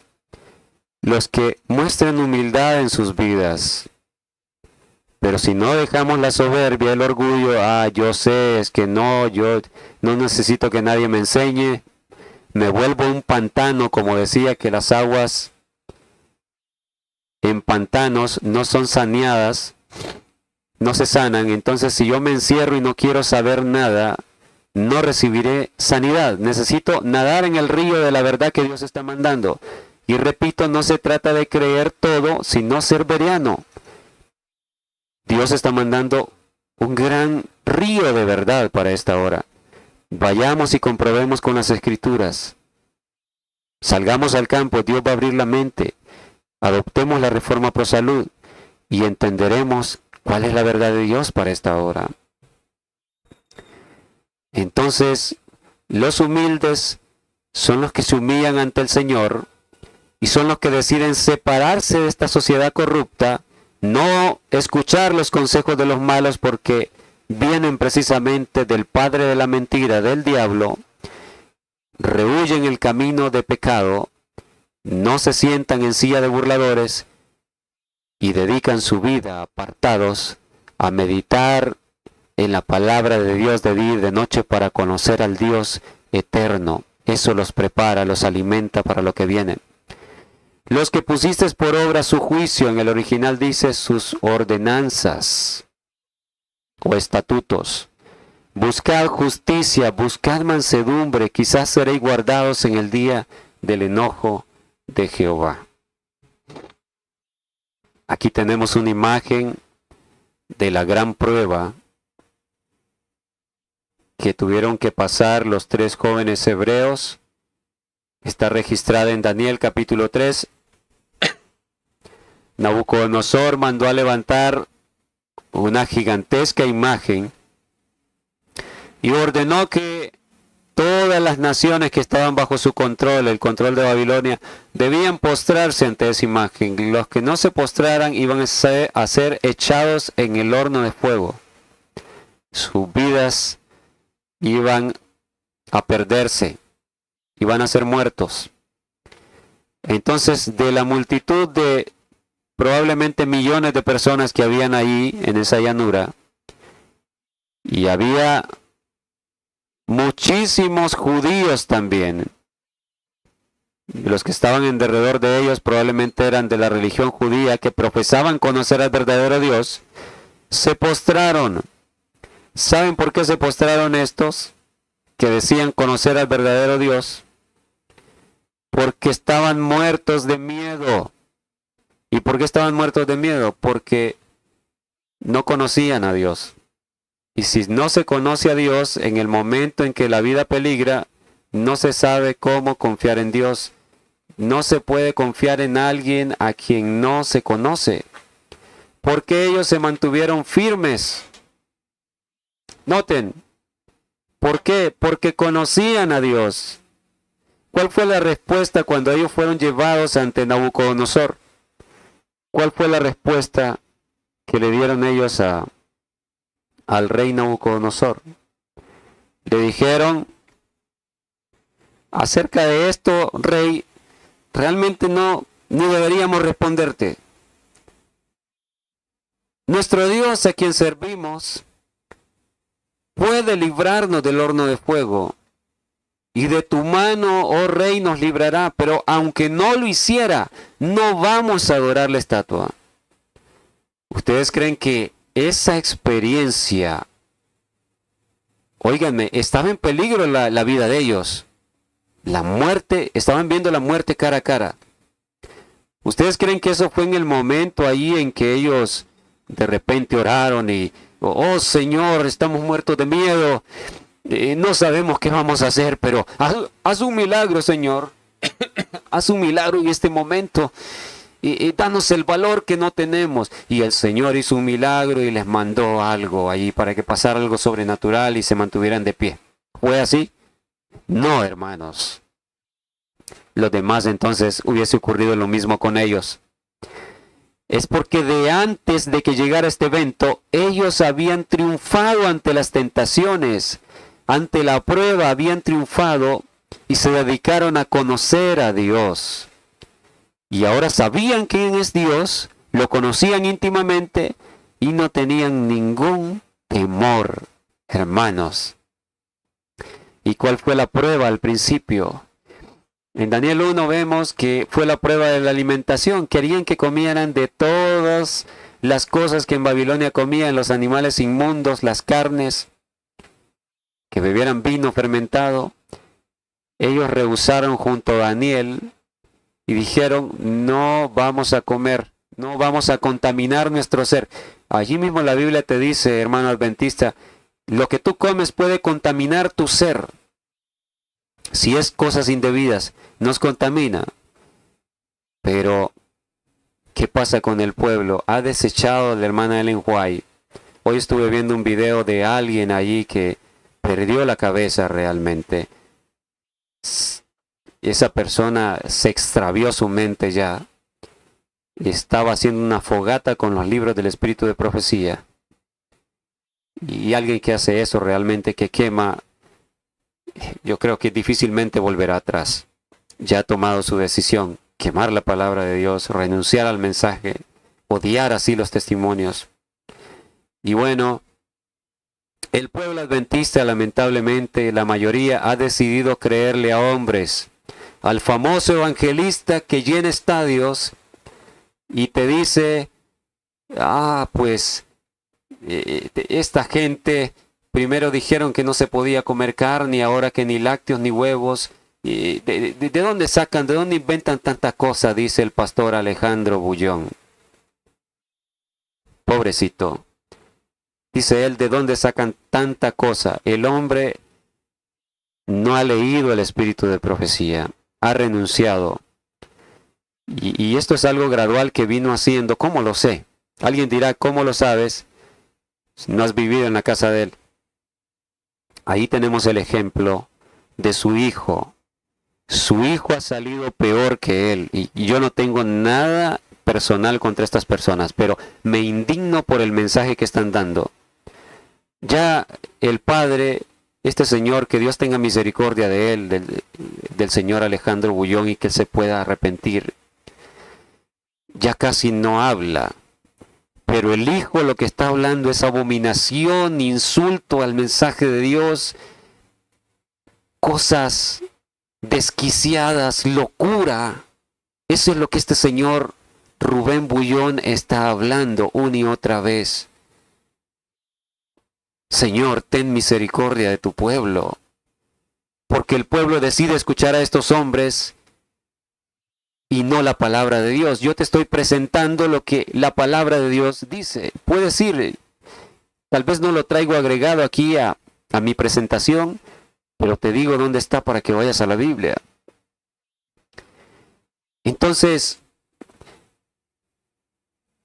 Los que muestren humildad en sus vidas. Pero si no dejamos la soberbia, el orgullo, yo sé, es que no, yo no necesito que nadie me enseñe, me vuelvo un pantano, como decía, que las aguas en pantanos no son saneadas, no se sanan. Entonces, si yo me encierro y no quiero saber nada, no recibiré sanidad. Necesito nadar en el río de la verdad que Dios está mandando. Y repito, no se trata de creer todo, sino ser veriano. Dios está mandando un gran río de verdad para esta hora. Vayamos y comprobemos con las Escrituras. Salgamos al campo, Dios va a abrir la mente. Adoptemos la reforma pro salud y entenderemos cuál es la verdad de Dios para esta hora. Entonces, los humildes son los que se humillan ante el Señor y son los que deciden separarse de esta sociedad corrupta, no escuchar los consejos de los malos porque vienen precisamente del padre de la mentira, del diablo, rehuyen el camino de pecado, no se sientan en silla de burladores y dedican su vida apartados a meditar en la palabra de Dios de día y de noche para conocer al Dios eterno. Eso los prepara, los alimenta para lo que viene. Los que pusiste por obra su juicio, en el original dice sus ordenanzas o estatutos. Buscad justicia, buscad mansedumbre, quizás seréis guardados en el día del enojo de Jehová. Aquí tenemos una imagen de la gran prueba que tuvieron que pasar los 3 jóvenes hebreos está registrada en Daniel capítulo 3. Nabucodonosor mandó a levantar una gigantesca imagen y ordenó que todas las naciones que estaban bajo su control, el control de Babilonia, debían postrarse ante esa imagen. Los que no se postraran iban a ser echados en el horno de fuego. Sus vidas iban a perderse, iban a ser muertos. Entonces, de la multitud de probablemente millones de personas que habían ahí en esa llanura, y había muchísimos judíos también. Los que estaban en derredor de ellos probablemente eran de la religión judía, que profesaban conocer al verdadero Dios. Se postraron. ¿Saben por qué se postraron estos que decían conocer al verdadero Dios? Porque estaban muertos de miedo. ¿Y por qué estaban muertos de miedo? Porque no conocían a Dios. Y si no se conoce a Dios, en el momento en que la vida peligra, no se sabe cómo confiar en Dios. No se puede confiar en alguien a quien no se conoce. Porque ellos se mantuvieron firmes. Noten, ¿por qué? Porque conocían a Dios. ¿Cuál fue la respuesta cuando ellos fueron llevados ante Nabucodonosor? ¿Cuál fue la respuesta que le dieron ellos al rey Nabucodonosor? Le dijeron: acerca de esto, rey, realmente no deberíamos responderte. Nuestro Dios, a quien servimos, puede librarnos del horno de fuego, y de tu mano, oh rey, nos librará, pero aunque no lo hiciera, no vamos a adorar la estatua. ¿Ustedes creen que esa experiencia, óiganme, estaba en peligro la vida de ellos? La muerte, estaban viendo la muerte cara a cara. ¿Ustedes creen que eso fue en el momento ahí en que ellos de repente oraron y, oh Señor, estamos muertos de miedo, no sabemos qué vamos a hacer, pero haz un milagro, Señor, haz un milagro en este momento, y danos el valor que no tenemos? Y el Señor hizo un milagro y les mandó algo allí para que pasara algo sobrenatural y se mantuvieran de pie. ¿Fue así? No, hermanos. Los demás entonces hubiese ocurrido lo mismo con ellos. Es porque de antes de que llegara este evento, ellos habían triunfado ante las tentaciones, ante la prueba habían triunfado y se dedicaron a conocer a Dios. Y ahora sabían quién es Dios, lo conocían íntimamente y no tenían ningún temor, hermanos. ¿Y cuál fue la prueba al principio? En Daniel 1 vemos que fue la prueba de la alimentación. Querían que comieran de todas las cosas que en Babilonia comían, los animales inmundos, las carnes, que bebieran vino fermentado. Ellos rehusaron junto a Daniel y dijeron: no vamos a comer, no vamos a contaminar nuestro ser. Allí mismo la Biblia te dice, hermano adventista, lo que tú comes puede contaminar tu ser. Si es cosas indebidas, nos contamina. Pero, ¿qué pasa con el pueblo? Ha desechado a la hermana Ellen White. Hoy estuve viendo un video de alguien allí que perdió la cabeza realmente. Esa persona se extravió su mente ya. Estaba haciendo una fogata con los libros del espíritu de profecía. Y alguien que hace eso realmente, que quema, yo creo que difícilmente volverá atrás. Ya ha tomado su decisión: quemar la palabra de Dios, renunciar al mensaje, odiar así los testimonios. Y bueno, el pueblo adventista, lamentablemente, la mayoría ha decidido creerle a hombres, al famoso evangelista que llena estadios y te dice: pues esta gente primero dijeron que no se podía comer carne, ahora que ni lácteos ni huevos. ¿De dónde sacan, de dónde inventan tanta cosa? Dice el pastor Alejandro Bullón. Pobrecito. Dice él: ¿de dónde sacan tanta cosa? El hombre no ha leído el espíritu de profecía. ha renunciado. Y esto es algo gradual que vino haciendo. ¿Cómo lo sé? Alguien dirá, ¿cómo lo sabes? Si no has vivido en la casa de él. Ahí tenemos el ejemplo de su hijo. Su hijo ha salido peor que él. Y yo no tengo nada personal contra estas personas, pero me indigno por el mensaje que están dando. Ya el padre, este señor, que Dios tenga misericordia de él, del señor Alejandro Bullón, y que él se pueda arrepentir, ya casi no habla. Pero el hijo lo que está hablando es abominación, insulto al mensaje de Dios, cosas desquiciadas, locura. Eso es lo que este señor Rubén Bullón está hablando una y otra vez. Señor, ten misericordia de tu pueblo, porque el pueblo decide escuchar a estos hombres y no la palabra de Dios. Yo te estoy presentando lo que la palabra de Dios dice. Puedes ir, tal vez no lo traigo agregado aquí a mi presentación, pero te digo dónde está para que vayas a la Biblia. Entonces,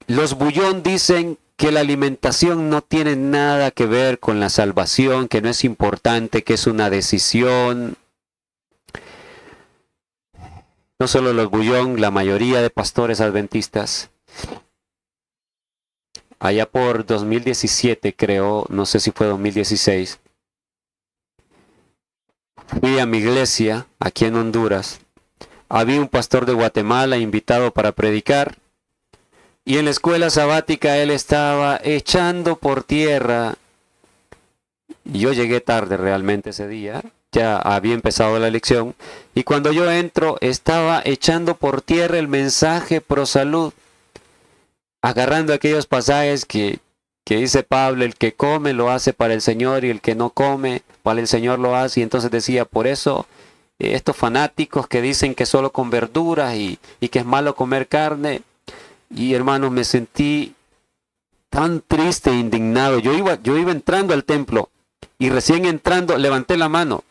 los Bullón dicen que la alimentación no tiene nada que ver con la salvación, que no es importante, que es una decisión. No solo los Bullón, la mayoría de pastores adventistas. Allá por 2017, creo, no sé si fue 2016, fui a mi iglesia, aquí en Honduras. Había un pastor de Guatemala invitado para predicar. Y en la escuela sabática él estaba echando por tierra. Yo llegué tarde realmente ese día. Ya había empezado la lección, y cuando yo entro estaba echando por tierra el mensaje pro salud, agarrando aquellos pasajes que dice Pablo: el que come lo hace para el Señor, y el que no come para el Señor lo hace. Y entonces decía, por eso estos fanáticos que dicen que solo con verduras y que es malo comer carne. Y hermanos, me sentí tan triste e indignado. Yo iba entrando al templo, y recién entrando levanté la mano.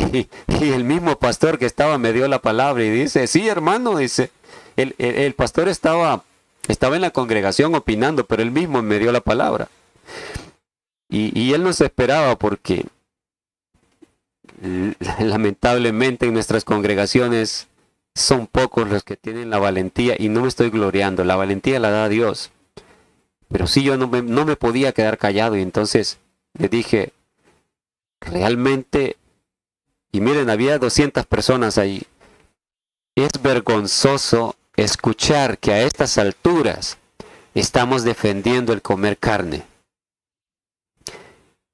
Y el mismo pastor que estaba me dio la palabra y dice, sí, hermano, dice, el pastor estaba en la congregación opinando, pero él mismo me dio la palabra. Y él no se esperaba, porque lamentablemente en nuestras congregaciones son pocos los que tienen la valentía, y no me estoy gloriando, la valentía la da Dios. Pero sí, yo no me podía quedar callado, y entonces le dije, realmente. Y miren, había 200 personas ahí. Es vergonzoso escuchar que a estas alturas estamos defendiendo el comer carne.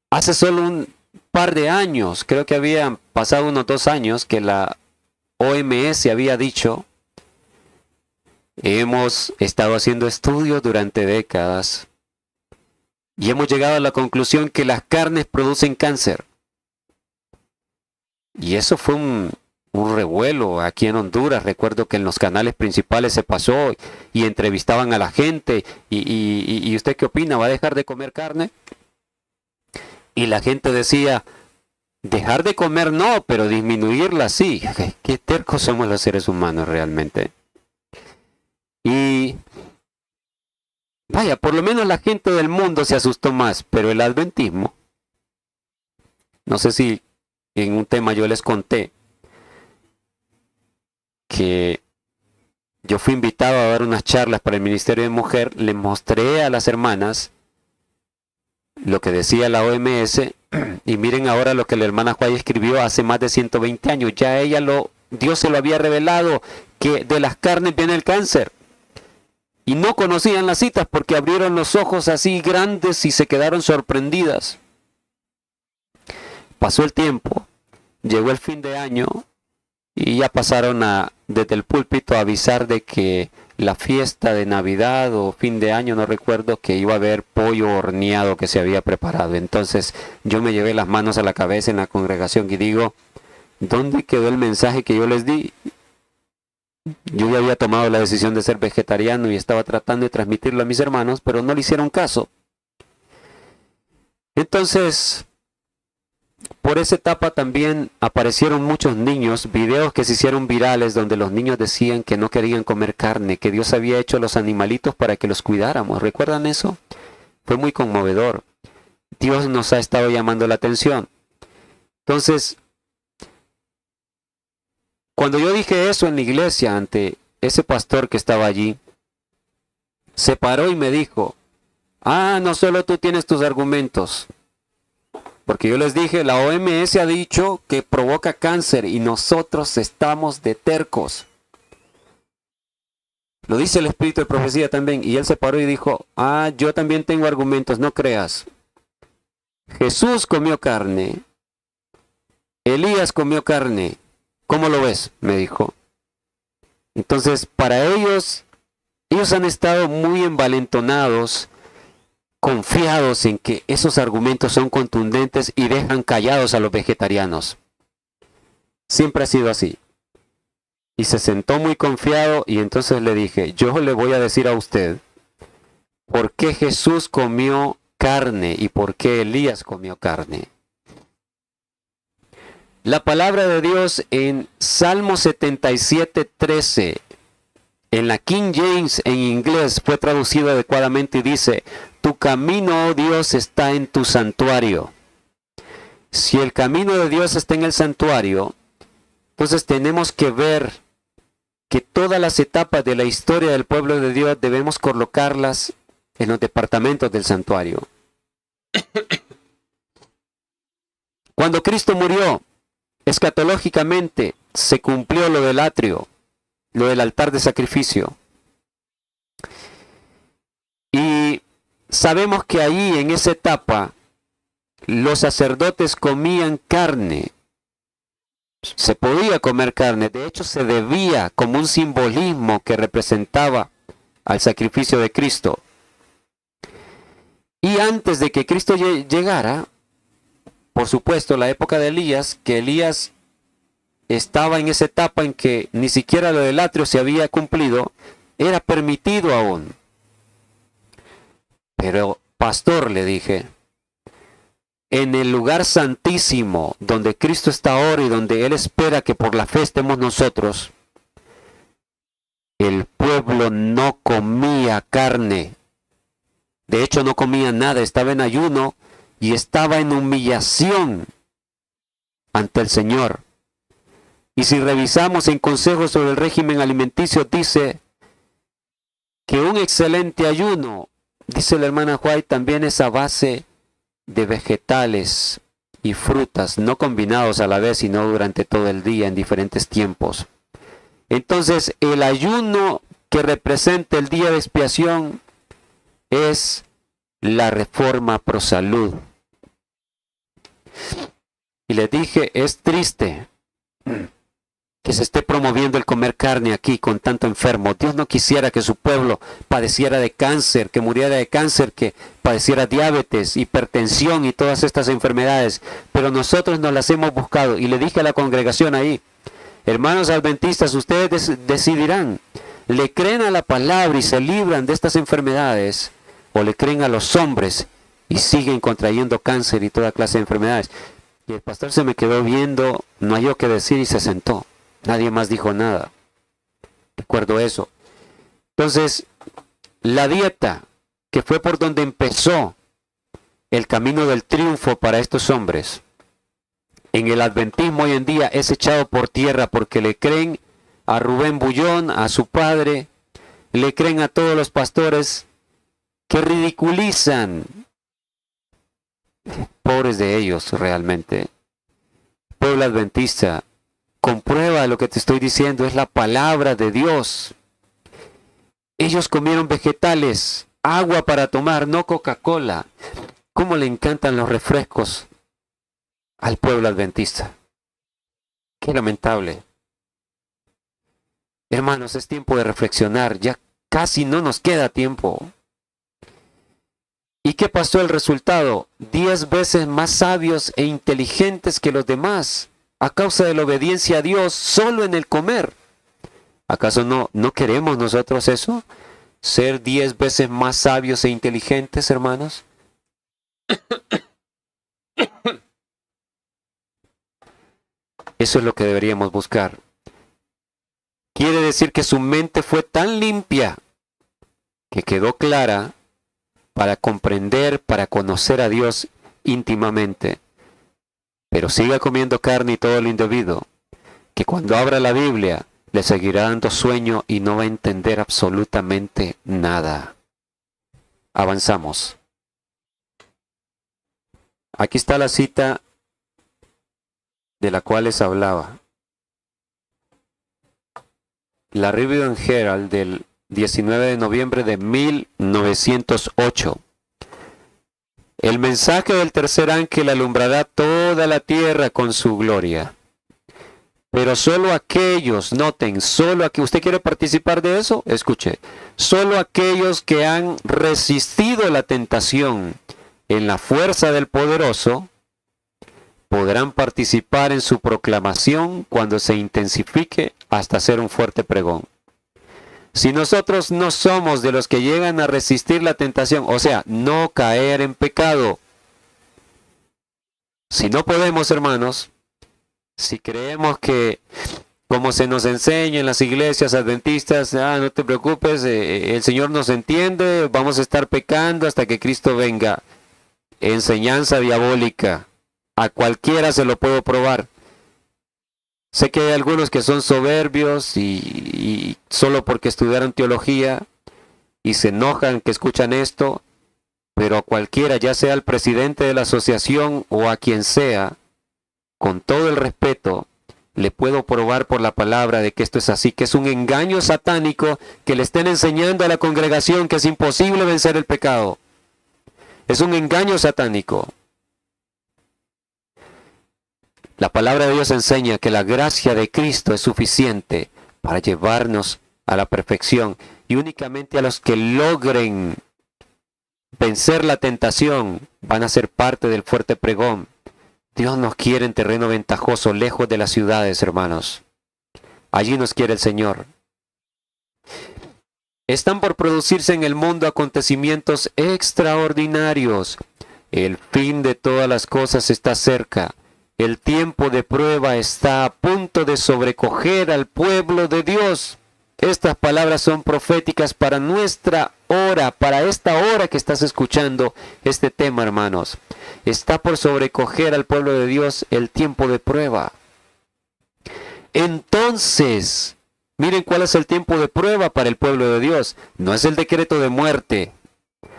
Hace solo un par de años, creo que habían pasado unos 2 años, que la OMS había dicho, hemos estado haciendo estudios durante décadas y hemos llegado a la conclusión que las carnes producen cáncer. Y eso fue un revuelo aquí en Honduras. Recuerdo que en los canales principales se pasó y entrevistaban a la gente. ¿Y usted qué opina? ¿Va a dejar de comer carne? Y la gente decía, dejar de comer no, pero disminuirla sí. Qué tercos somos los seres humanos realmente. Y vaya, por lo menos la gente del mundo se asustó más, pero el adventismo, no sé si en un tema yo les conté que yo fui invitado a dar unas charlas para el Ministerio de Mujer. Les mostré a las hermanas lo que decía la OMS, y miren ahora lo que la hermana Juárez escribió hace más de 120 años. Ya Dios se lo había revelado, que de las carnes viene el cáncer. Y no conocían las citas porque abrieron los ojos así grandes y se quedaron sorprendidas. Pasó el tiempo, llegó el fin de año y ya pasaron desde el púlpito a avisar de que la fiesta de Navidad o fin de año, no recuerdo, que iba a haber pollo horneado que se había preparado. Entonces yo me llevé las manos a la cabeza en la congregación y digo, ¿dónde quedó el mensaje que yo les di? Yo ya había tomado la decisión de ser vegetariano y estaba tratando de transmitirlo a mis hermanos, pero no le hicieron caso. Entonces, por esa etapa también aparecieron muchos niños, videos que se hicieron virales donde los niños decían que no querían comer carne, que Dios había hecho los animalitos para que los cuidáramos. ¿Recuerdan eso? Fue muy conmovedor. Dios nos ha estado llamando la atención. Entonces, cuando yo dije eso en la iglesia ante ese pastor que estaba allí, se paró y me dijo, no solo tú tienes tus argumentos. Porque yo les dije, la OMS ha dicho que provoca cáncer y nosotros estamos de tercos. Lo dice el espíritu de profecía también. Y él se paró y dijo, yo también tengo argumentos, no creas. Jesús comió carne. Elías comió carne. ¿Cómo lo ves? Me dijo. Entonces, para ellos han estado muy envalentonados, confiados en que esos argumentos son contundentes y dejan callados a los vegetarianos. Siempre ha sido así. Y se sentó muy confiado y entonces le dije, yo le voy a decir a usted por qué Jesús comió carne y por qué Elías comió carne. La palabra de Dios en Salmo 77:13, en la King James en inglés fue traducido adecuadamente y dice, tu camino, oh Dios, está en tu santuario. Si el camino de Dios está en el santuario, entonces tenemos que ver que todas las etapas de la historia del pueblo de Dios debemos colocarlas en los departamentos del santuario. Cuando Cristo murió, escatológicamente se cumplió lo del atrio, lo del altar de sacrificio. Y sabemos que ahí, en esa etapa, los sacerdotes comían carne. Se podía comer carne, de hecho se debía como un simbolismo que representaba al sacrificio de Cristo. Y antes de que Cristo llegara, por supuesto, la época de Elías, que Elías estaba en esa etapa en que ni siquiera lo del atrio se había cumplido, era permitido aún. Pero, pastor, le dije, en el lugar santísimo, donde Cristo está ahora y donde Él espera que por la fe estemos nosotros, el pueblo no comía carne. De hecho, no comía nada, estaba en ayuno y estaba en humillación ante el Señor. Y si revisamos en Consejos sobre el régimen alimenticio, dice que un excelente ayuno, dice la hermana White, también es a base de vegetales y frutas, no combinados a la vez, sino durante todo el día en diferentes tiempos. Entonces, el ayuno que representa el día de expiación es la reforma pro salud. Y les dije, es triste que se esté promoviendo el comer carne aquí con tanto enfermo. Dios no quisiera que su pueblo padeciera de cáncer, que muriera de cáncer, que padeciera diabetes, hipertensión y todas estas enfermedades, pero nosotros nos las hemos buscado. Y le dije a la congregación ahí, hermanos adventistas, ustedes decidirán, ¿le creen a la palabra y se libran de estas enfermedades, o le creen a los hombres y siguen contrayendo cáncer y toda clase de enfermedades? Y el pastor se me quedó viendo, no halló qué decir y se sentó. Nadie más dijo nada. Recuerdo eso. Entonces, la dieta, que fue por donde empezó el camino del triunfo para estos hombres, en el adventismo hoy en día es echado por tierra porque le creen a Rubén Bullón, a su padre, le creen a todos los pastores que ridiculizan. Pobres de ellos realmente. Pueblo adventista, comprueba lo que te estoy diciendo, es la palabra de Dios. Ellos comieron vegetales, agua para tomar, no Coca-Cola. ¿Cómo le encantan los refrescos al pueblo adventista? Qué lamentable. Hermanos, es tiempo de reflexionar, ya casi no nos queda tiempo. ¿Y qué pasó el resultado? 10 veces más sabios e inteligentes que los demás, a causa de la obediencia a Dios solo en el comer. ¿Acaso no queremos nosotros eso? ¿Ser 10 veces más sabios e inteligentes, hermanos? Eso es lo que deberíamos buscar. Quiere decir que su mente fue tan limpia que quedó clara para comprender, para conocer a Dios íntimamente. Pero siga comiendo carne y todo lo indebido, que cuando abra la Biblia le seguirá dando sueño y no va a entender absolutamente nada. Avanzamos. Aquí está la cita de la cual les hablaba. La Review and Herald del 19 de noviembre de 1908. El mensaje del tercer ángel alumbrará toda la tierra con su gloria. Pero solo aquellos, noten, solo aquí, ¿usted quiere participar de eso? Escuche, solo aquellos que han resistido la tentación en la fuerza del poderoso podrán participar en su proclamación cuando se intensifique hasta hacer un fuerte pregón. Si nosotros no somos de los que llegan a resistir la tentación, o sea, no caer en pecado, si no podemos, hermanos, si creemos que, como se nos enseña en las iglesias adventistas, no te preocupes, el Señor nos entiende, vamos a estar pecando hasta que Cristo venga. Enseñanza diabólica. A cualquiera se lo puedo probar. Sé que hay algunos que son soberbios y solo porque estudiaron teología y se enojan que escuchan esto, pero a cualquiera, ya sea al presidente de la asociación o a quien sea, con todo el respeto, le puedo probar por la palabra de que esto es así, que es un engaño satánico que le estén enseñando a la congregación que es imposible vencer el pecado. Es un engaño satánico. La palabra de Dios enseña que la gracia de Cristo es suficiente para llevarnos a la perfección, y únicamente a los que logren vencer la tentación van a ser parte del fuerte pregón. Dios nos quiere en terreno ventajoso, lejos de las ciudades, hermanos. Allí nos quiere el Señor. Están por producirse en el mundo acontecimientos extraordinarios. El fin de todas las cosas está cerca. El tiempo de prueba está a punto de sobrecoger al pueblo de Dios. Estas palabras son proféticas para nuestra hora, para esta hora que estás escuchando este tema, hermanos. Está por sobrecoger al pueblo de Dios el tiempo de prueba. Entonces, miren cuál es el tiempo de prueba para el pueblo de Dios. No es el decreto de muerte.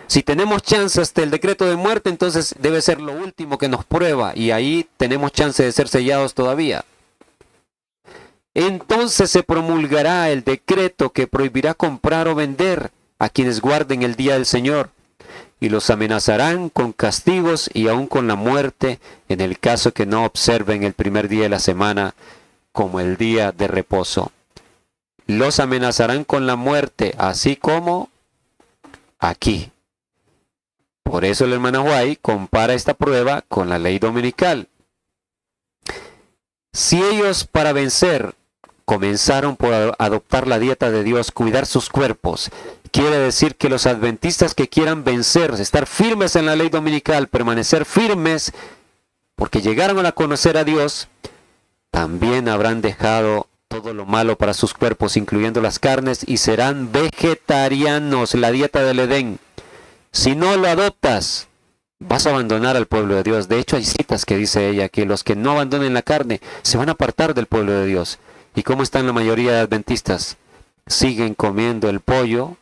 Si tenemos chance hasta el decreto de muerte, entonces debe ser lo último que nos prueba, y ahí tenemos chance de ser sellados todavía. Entonces se promulgará el decreto que prohibirá comprar o vender a quienes guarden el día del Señor, y los amenazarán con castigos y aún con la muerte en el caso que no observen el primer día de la semana como el día de reposo. Los amenazarán con la muerte, así como aquí. Por eso el hermano White compara esta prueba con la ley dominical. Si ellos, para vencer, comenzaron por adoptar la dieta de Dios, cuidar sus cuerpos, quiere decir que los adventistas que quieran vencer, estar firmes en la ley dominical, permanecer firmes, porque llegaron a conocer a Dios, también habrán dejado todo lo malo para sus cuerpos, incluyendo las carnes, y serán vegetarianos, la dieta del Edén. Si no lo adoptas, vas a abandonar al pueblo de Dios. De hecho, hay citas que dice ella que los que no abandonen la carne se van a apartar del pueblo de Dios. ¿Y cómo están la mayoría de adventistas? Siguen comiendo el pollo.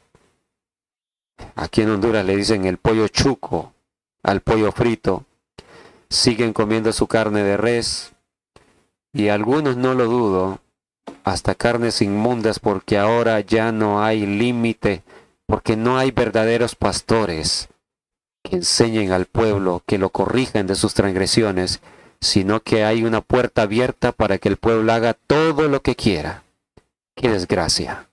Aquí en Honduras le dicen el pollo chuco al pollo frito. Siguen comiendo su carne de res. Y algunos, no lo dudo, hasta carnes inmundas, porque ahora ya no hay límite, porque no hay verdaderos pastores que enseñen al pueblo, que lo corrijan de sus transgresiones, sino que hay una puerta abierta para que el pueblo haga todo lo que quiera. ¡Qué desgracia!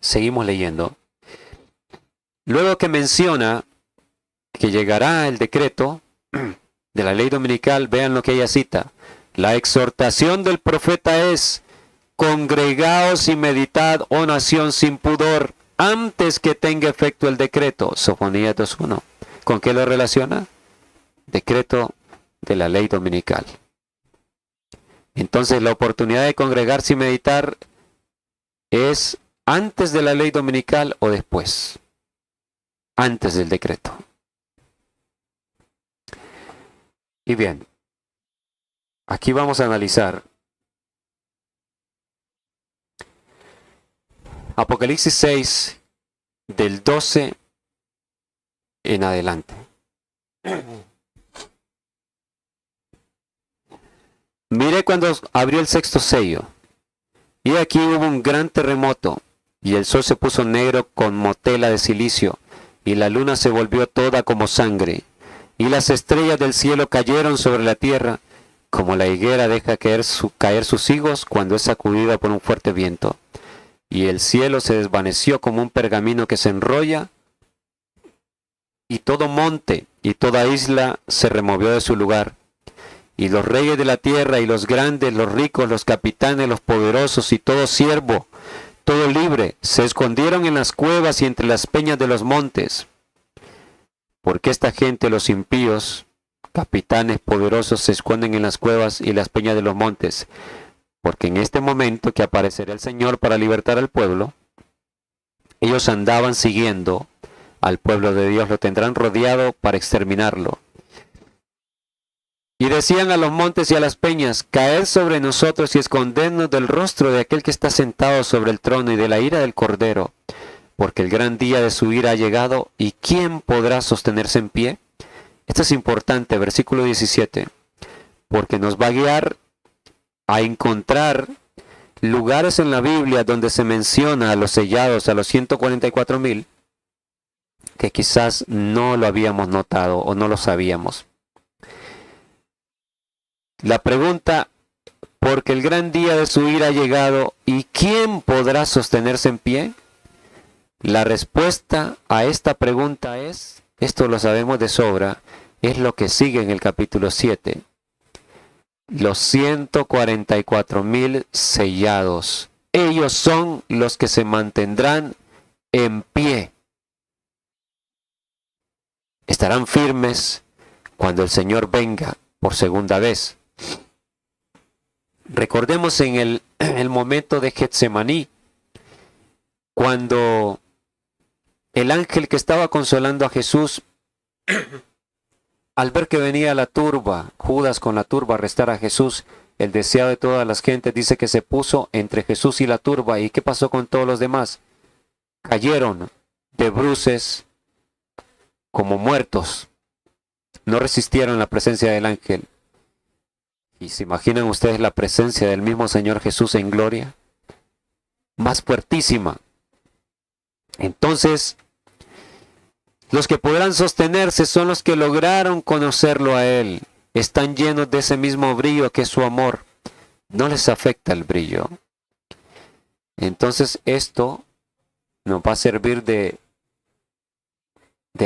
Seguimos leyendo. Luego que menciona que llegará el decreto de la ley dominical, vean lo que ella cita. La exhortación del profeta es: congregaos y meditad, oh nación, sin pudor, antes que tenga efecto el decreto. Sofonías 2:1. ¿Con qué lo relaciona? Decreto de la ley dominical. Entonces la oportunidad de congregarse y meditar es antes de la ley dominical o después, antes del decreto. Y bien, aquí vamos a analizar Apocalipsis 6 del 12 en adelante. Miré cuando abrió el sexto sello, y aquí hubo un gran terremoto, y el sol se puso negro como tela de silicio, y la luna se volvió toda como sangre, y las estrellas del cielo cayeron sobre la tierra, como la higuera deja caer sus higos cuando es sacudida por un fuerte viento. Y el cielo se desvaneció como un pergamino que se enrolla, y todo monte y toda isla se removió de su lugar. Y los reyes de la tierra y los grandes, los ricos, los capitanes, los poderosos y todo siervo, todo libre, se escondieron en las cuevas y entre las peñas de los montes. Porque esta gente, los impíos, capitanes poderosos, se esconden en las cuevas y las peñas de los montes. Porque en este momento que aparecerá el Señor para libertar al pueblo, ellos andaban siguiendo al pueblo de Dios, lo tendrán rodeado para exterminarlo. Y decían a los montes y a las peñas, caed sobre nosotros y escondernos del rostro de aquel que está sentado sobre el trono y de la ira del Cordero, porque el gran día de su ira ha llegado, ¿y quién podrá sostenerse en pie? Esto es importante, versículo 17, porque nos va a guiar a encontrar lugares en la Biblia donde se menciona a los sellados, a los 144,000, que quizás no lo habíamos notado o no lo sabíamos. La pregunta, porque el gran día de su ira ha llegado, ¿y quién podrá sostenerse en pie? La respuesta a esta pregunta es, esto lo sabemos de sobra, es lo que sigue en el capítulo 7. Los 144,000 sellados. Ellos son los que se mantendrán en pie. Estarán firmes cuando el Señor venga por segunda vez. Recordemos en el momento de Getsemaní, cuando el ángel que estaba consolando a Jesús, al ver que venía la turba, Judas con la turba a arrestar a Jesús, el deseado de todas las gentes, dice que se puso entre Jesús y la turba. ¿Y qué pasó con todos los demás? Cayeron de bruces como muertos. No resistieron la presencia del ángel. ¿Y se imaginan ustedes la presencia del mismo Señor Jesús en gloria? Más fuertísima. Entonces, los que podrán sostenerse son los que lograron conocerlo a Él. Están llenos de ese mismo brillo que es su amor. No les afecta el brillo. Entonces esto nos va a servir de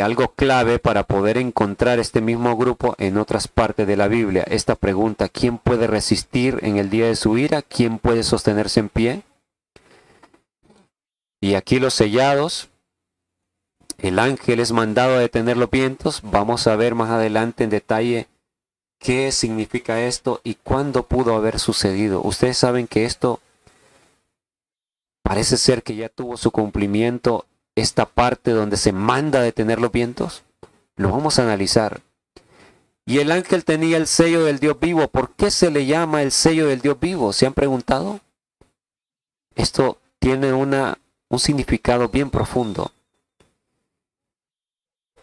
algo clave para poder encontrar este mismo grupo en otras partes de la Biblia. Esta pregunta, ¿quién puede resistir en el día de su ira? ¿Quién puede sostenerse en pie? Y aquí los sellados, el ángel es mandado a detener los vientos. Vamos a ver más adelante en detalle qué significa esto y cuándo pudo haber sucedido. Ustedes saben que esto parece ser que ya tuvo su cumplimiento, esta parte donde se manda a detener los vientos. Lo vamos a analizar. Y el ángel tenía el sello del Dios vivo. ¿Por qué se le llama el sello del Dios vivo? ¿Se han preguntado? Esto tiene un significado bien profundo.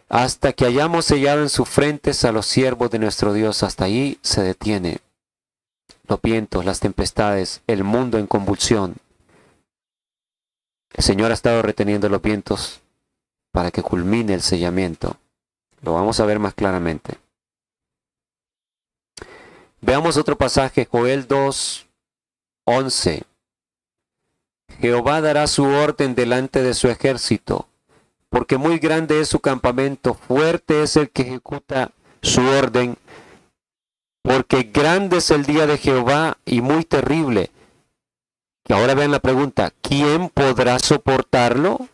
Hasta que hayamos sellado en sus frentes a los siervos de nuestro Dios, hasta ahí se detiene. Los vientos, las tempestades, el mundo en convulsión. El Señor ha estado reteniendo los vientos para que culmine el sellamiento. Lo vamos a ver más claramente. Veamos otro pasaje, Joel 2:11. Jehová dará su orden delante de su ejército, porque muy grande es su campamento, fuerte es el que ejecuta su orden, porque grande es el día de Jehová y muy terrible. Y ahora vean la pregunta, ¿quién podrá soportarlo?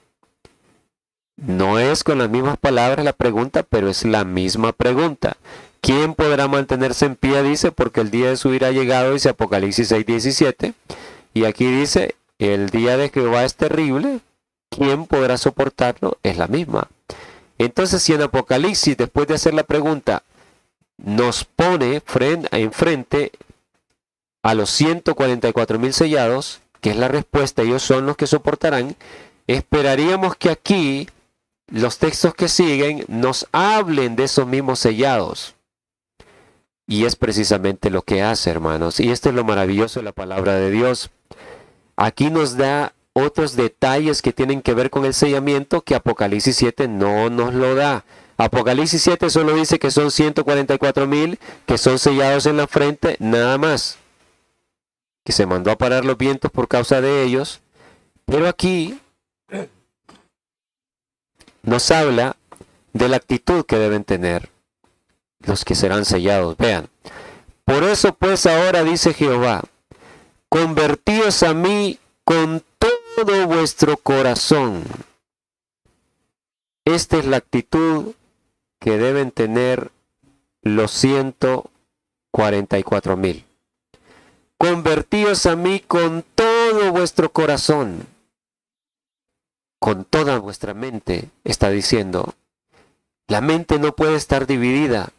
No es con las mismas palabras la pregunta, pero es la misma pregunta. ¿Quién podrá mantenerse en pie? Dice, porque el día de su ira ha llegado, dice Apocalipsis 6:17. Y aquí dice, el día de Jehová es terrible. ¿Quién podrá soportarlo? Es la misma. Entonces, si en Apocalipsis, después de hacer la pregunta, nos pone enfrente a los 144,000 sellados, que es la respuesta, ellos son los que soportarán, esperaríamos que aquí los textos que siguen nos hablen de esos mismos sellados. Y es precisamente lo que hace, hermanos. Y esto es lo maravilloso de la palabra de Dios. Aquí nos da otros detalles que tienen que ver con el sellamiento que Apocalipsis 7 no nos lo da. Apocalipsis 7 solo dice que son 144,000 que son sellados en la frente, nada más. Que se mandó a parar los vientos por causa de ellos. Pero aquí nos habla de la actitud que deben tener los que serán sellados. Vean, por eso pues ahora dice Jehová, convertíos a mí con todo vuestro corazón. Esta es la actitud que deben tener los 144,000. Convertíos a mí con todo vuestro corazón, con toda vuestra mente, está diciendo. La mente no puede estar dividida.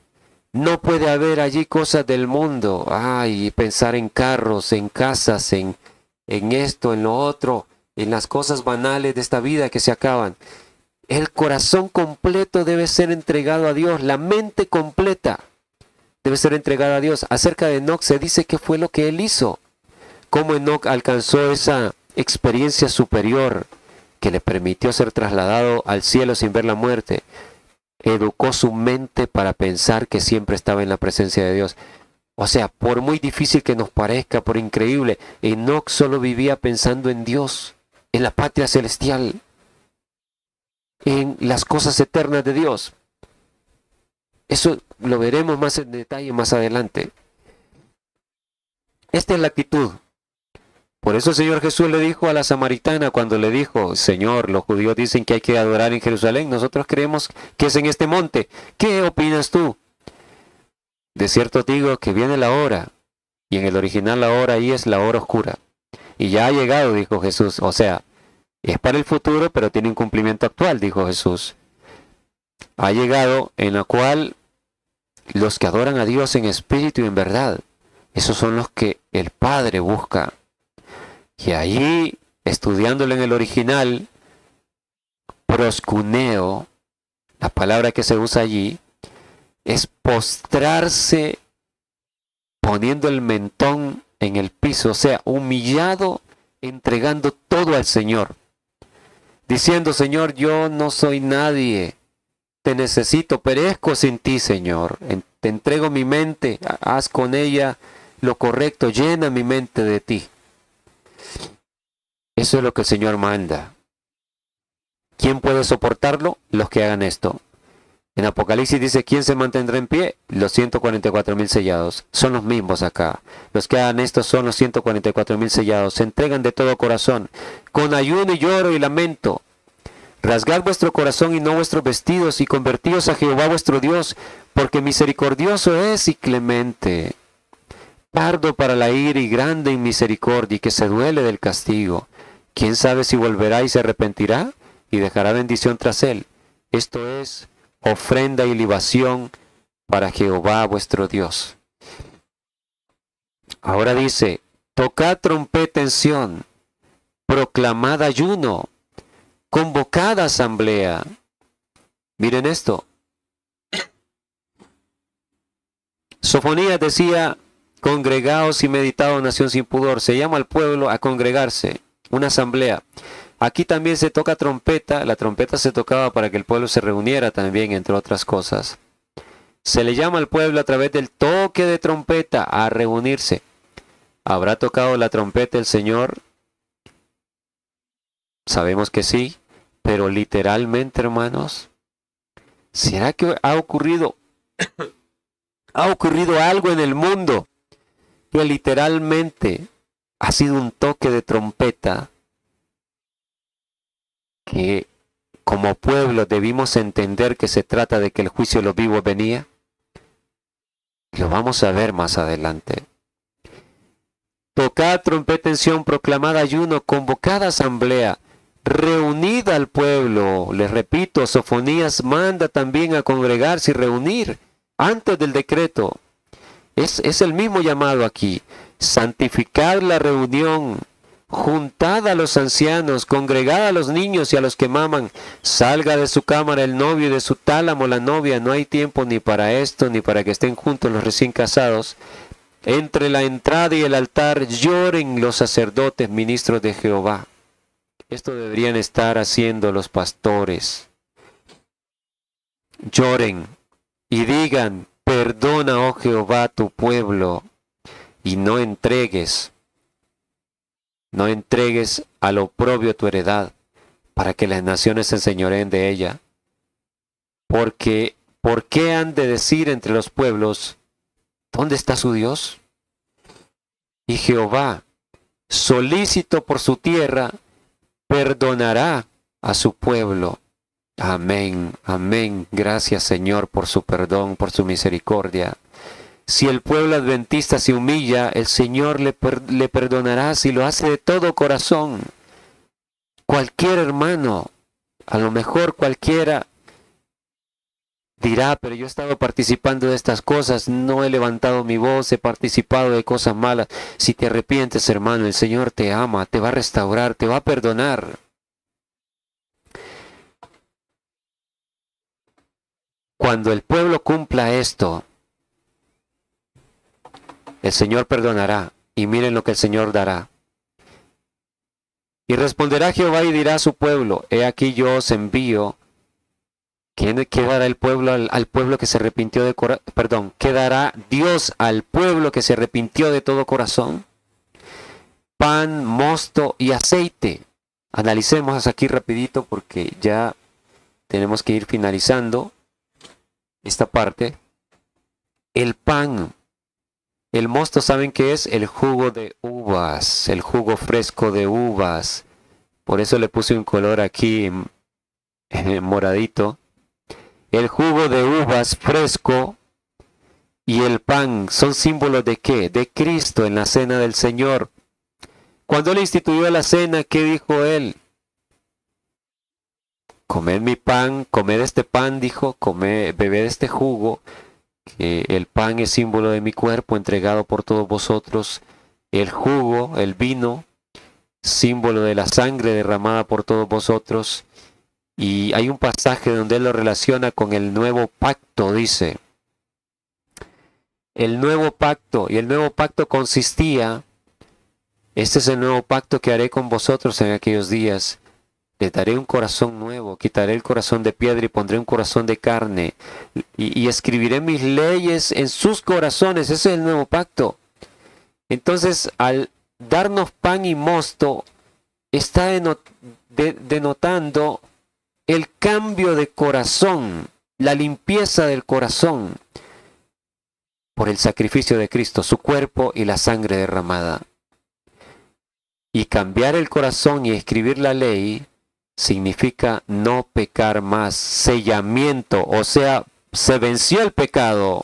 No puede haber allí cosas del mundo. Ay, pensar en carros, en casas, en esto, en lo otro, en las cosas banales de esta vida que se acaban. El corazón completo debe ser entregado a Dios. La mente completa debe ser entregada a Dios. Acerca de Enoc se dice que fue lo que él hizo. Cómo Enoc alcanzó esa experiencia superior que le permitió ser trasladado al cielo sin ver la muerte. Educó su mente para pensar que siempre estaba en la presencia de Dios. O sea, por muy difícil que nos parezca, por increíble, Enoc solo vivía pensando en Dios, en la patria celestial, en las cosas eternas de Dios. Eso lo veremos más en detalle más adelante. Esta es la actitud. Por eso el Señor Jesús le dijo a la samaritana cuando le dijo, Señor, los judíos dicen que hay que adorar en Jerusalén, nosotros creemos que es en este monte. ¿Qué opinas tú? De cierto digo que viene la hora, y en el original la hora ahí es la hora oscura. Y ya ha llegado, dijo Jesús. O sea, es para el futuro, pero tiene un cumplimiento actual, dijo Jesús. Ha llegado en la cual los que adoran a Dios en espíritu y en verdad, esos son los que el Padre busca. Y allí, estudiándolo en el original, proscuneo, la palabra que se usa allí, es postrarse poniendo el mentón en el piso, o sea, humillado, entregando todo al Señor. Diciendo, Señor, yo no soy nadie, te necesito, perezco sin ti, Señor. Te entrego mi mente, haz con ella lo correcto, llena mi mente de ti. Eso es lo que el Señor manda. ¿Quién puede soportarlo? Los que hagan esto. En Apocalipsis dice, ¿quién se mantendrá en pie? Los 144,000 sellados. Son los mismos acá. Los que hagan esto son los 144,000 sellados. Se entregan de todo corazón, con ayuno y lloro y lamento. Rasgad vuestro corazón y no vuestros vestidos, y convertíos a Jehová vuestro Dios, porque misericordioso es y clemente, tardo para la ira y grande en misericordia, y que se duele del castigo. ¿Quién sabe si volverá y se arrepentirá y dejará bendición tras él? Esto es ofrenda y libación para Jehová vuestro Dios. Ahora dice, tocad trompeta en Sión, proclamad ayuno, convocad asamblea. Miren esto. Sofonías decía, congregaos y meditaos, nación sin pudor. Se llama al pueblo a congregarse, una asamblea. Aquí también se toca trompeta. La trompeta se tocaba para que el pueblo se reuniera también, entre otras cosas. Se le llama al pueblo a través del toque de trompeta a reunirse. ¿Habrá tocado la trompeta el Señor? Sabemos que sí, pero literalmente, hermanos, ¿será que ha ocurrido algo en el mundo que literalmente ha sido un toque de trompeta que como pueblo debimos entender que se trata de que el juicio de los vivos venía? Lo vamos a ver más adelante. Tocad trompeta en Sión, proclamad ayuno, convocad asamblea, reunid al pueblo. Les repito, Sofonías manda también a congregarse y reunir antes del decreto. Es el mismo llamado aquí. Santificad la reunión, juntad a los ancianos, congregad a los niños y a los que maman. Salga de su cámara el novio y de su tálamo la novia. No hay tiempo ni para esto, ni para que estén juntos los recién casados. Entre la entrada y el altar lloren los sacerdotes, ministros de Jehová. Esto deberían estar haciendo los pastores. Lloren y digan: perdona, oh Jehová, tu pueblo, y no entregues al oprobio tu heredad, para que las naciones se enseñoreen de ella. Porque, ¿por qué han de decir entre los pueblos: ¿dónde está su Dios? Y Jehová, solícito por su tierra, perdonará a su pueblo. Amén, amén. Gracias, Señor, por su perdón, por su misericordia. Si el pueblo adventista se humilla, el Señor le perdonará si lo hace de todo corazón. Cualquier hermano, a lo mejor cualquiera dirá: pero yo he estado participando de estas cosas, no he levantado mi voz, he participado de cosas malas. Si te arrepientes, hermano, el Señor te ama, te va a restaurar, te va a perdonar. Cuando el pueblo cumpla esto, el Señor perdonará, y miren lo que el Señor dará. Y responderá Jehová y dirá a su pueblo: he aquí yo os envío. ¿Qué dará el pueblo al pueblo que se arrepintió de corazón? Perdón, ¿qué dará Dios al pueblo que se arrepintió de todo corazón? Pan, mosto y aceite. Analicemos aquí rapidito porque ya tenemos que ir finalizando esta parte. El pan. El mosto, ¿saben qué es? El jugo de uvas, el jugo fresco de uvas. Por eso le puse un color aquí moradito. El jugo de uvas fresco y el pan son símbolos ¿de qué? De Cristo en la cena del Señor. Cuando Él instituyó la cena, ¿qué dijo Él? Comed mi pan, comed este pan, dijo, bebed este jugo. Que el pan es símbolo de mi cuerpo entregado por todos vosotros. El jugo, el vino, símbolo de la sangre derramada por todos vosotros. Y hay un pasaje donde él lo relaciona con el nuevo pacto, dice. El nuevo pacto, y el nuevo pacto consistía: este es el nuevo pacto que haré con vosotros en aquellos días. Les daré un corazón nuevo, quitaré el corazón de piedra y pondré un corazón de carne. Y escribiré mis leyes en sus corazones. Ese es el nuevo pacto. Entonces, al darnos pan y mosto, está denotando el cambio de corazón, la limpieza del corazón, por el sacrificio de Cristo, su cuerpo y la sangre derramada. Y cambiar el corazón y escribir la ley significa no pecar más, sellamiento, o sea, se venció el pecado.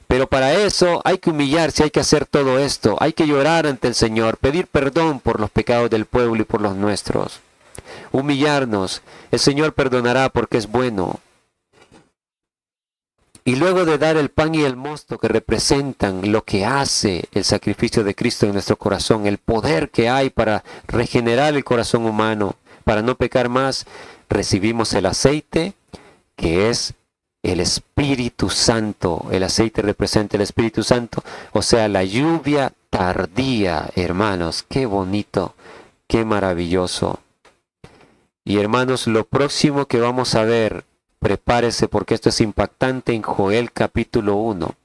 Pero para eso hay que humillarse, hay que hacer todo esto, hay que llorar ante el Señor, pedir perdón por los pecados del pueblo y por los nuestros. Humillarnos, el Señor perdonará porque es bueno. Y luego de dar el pan y el mosto que representan lo que hace el sacrificio de Cristo en nuestro corazón, el poder que hay para regenerar el corazón humano, para no pecar más, recibimos el aceite, que es el Espíritu Santo. El aceite representa el Espíritu Santo, o sea, la lluvia tardía, hermanos. Qué bonito, qué maravilloso. Y hermanos, lo próximo que vamos a ver, prepárese porque esto es impactante, en Joel capítulo 1.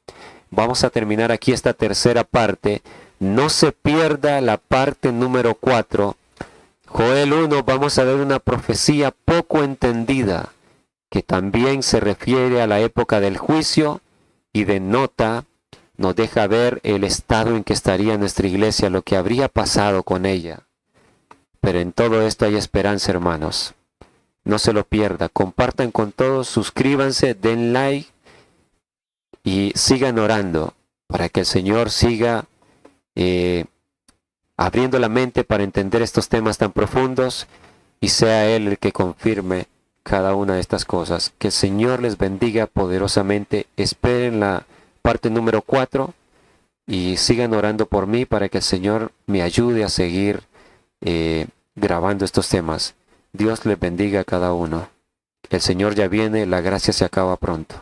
Vamos a terminar aquí esta tercera parte. No se pierda la parte número 4. Joel 1, vamos a ver una profecía poco entendida, que también se refiere a la época del juicio y nos deja ver el estado en que estaría nuestra iglesia, lo que habría pasado con ella. Pero en todo esto hay esperanza, hermanos. No se lo pierda, compartan con todos, suscríbanse, den like y sigan orando para que el Señor siga abriendo la mente para entender estos temas tan profundos y sea Él el que confirme cada una de estas cosas. Que el Señor les bendiga poderosamente. Esperen la parte número 4 y sigan orando por mí para que el Señor me ayude a seguir grabando estos temas. Dios les bendiga a cada uno. El Señor ya viene, la gracia se acaba pronto.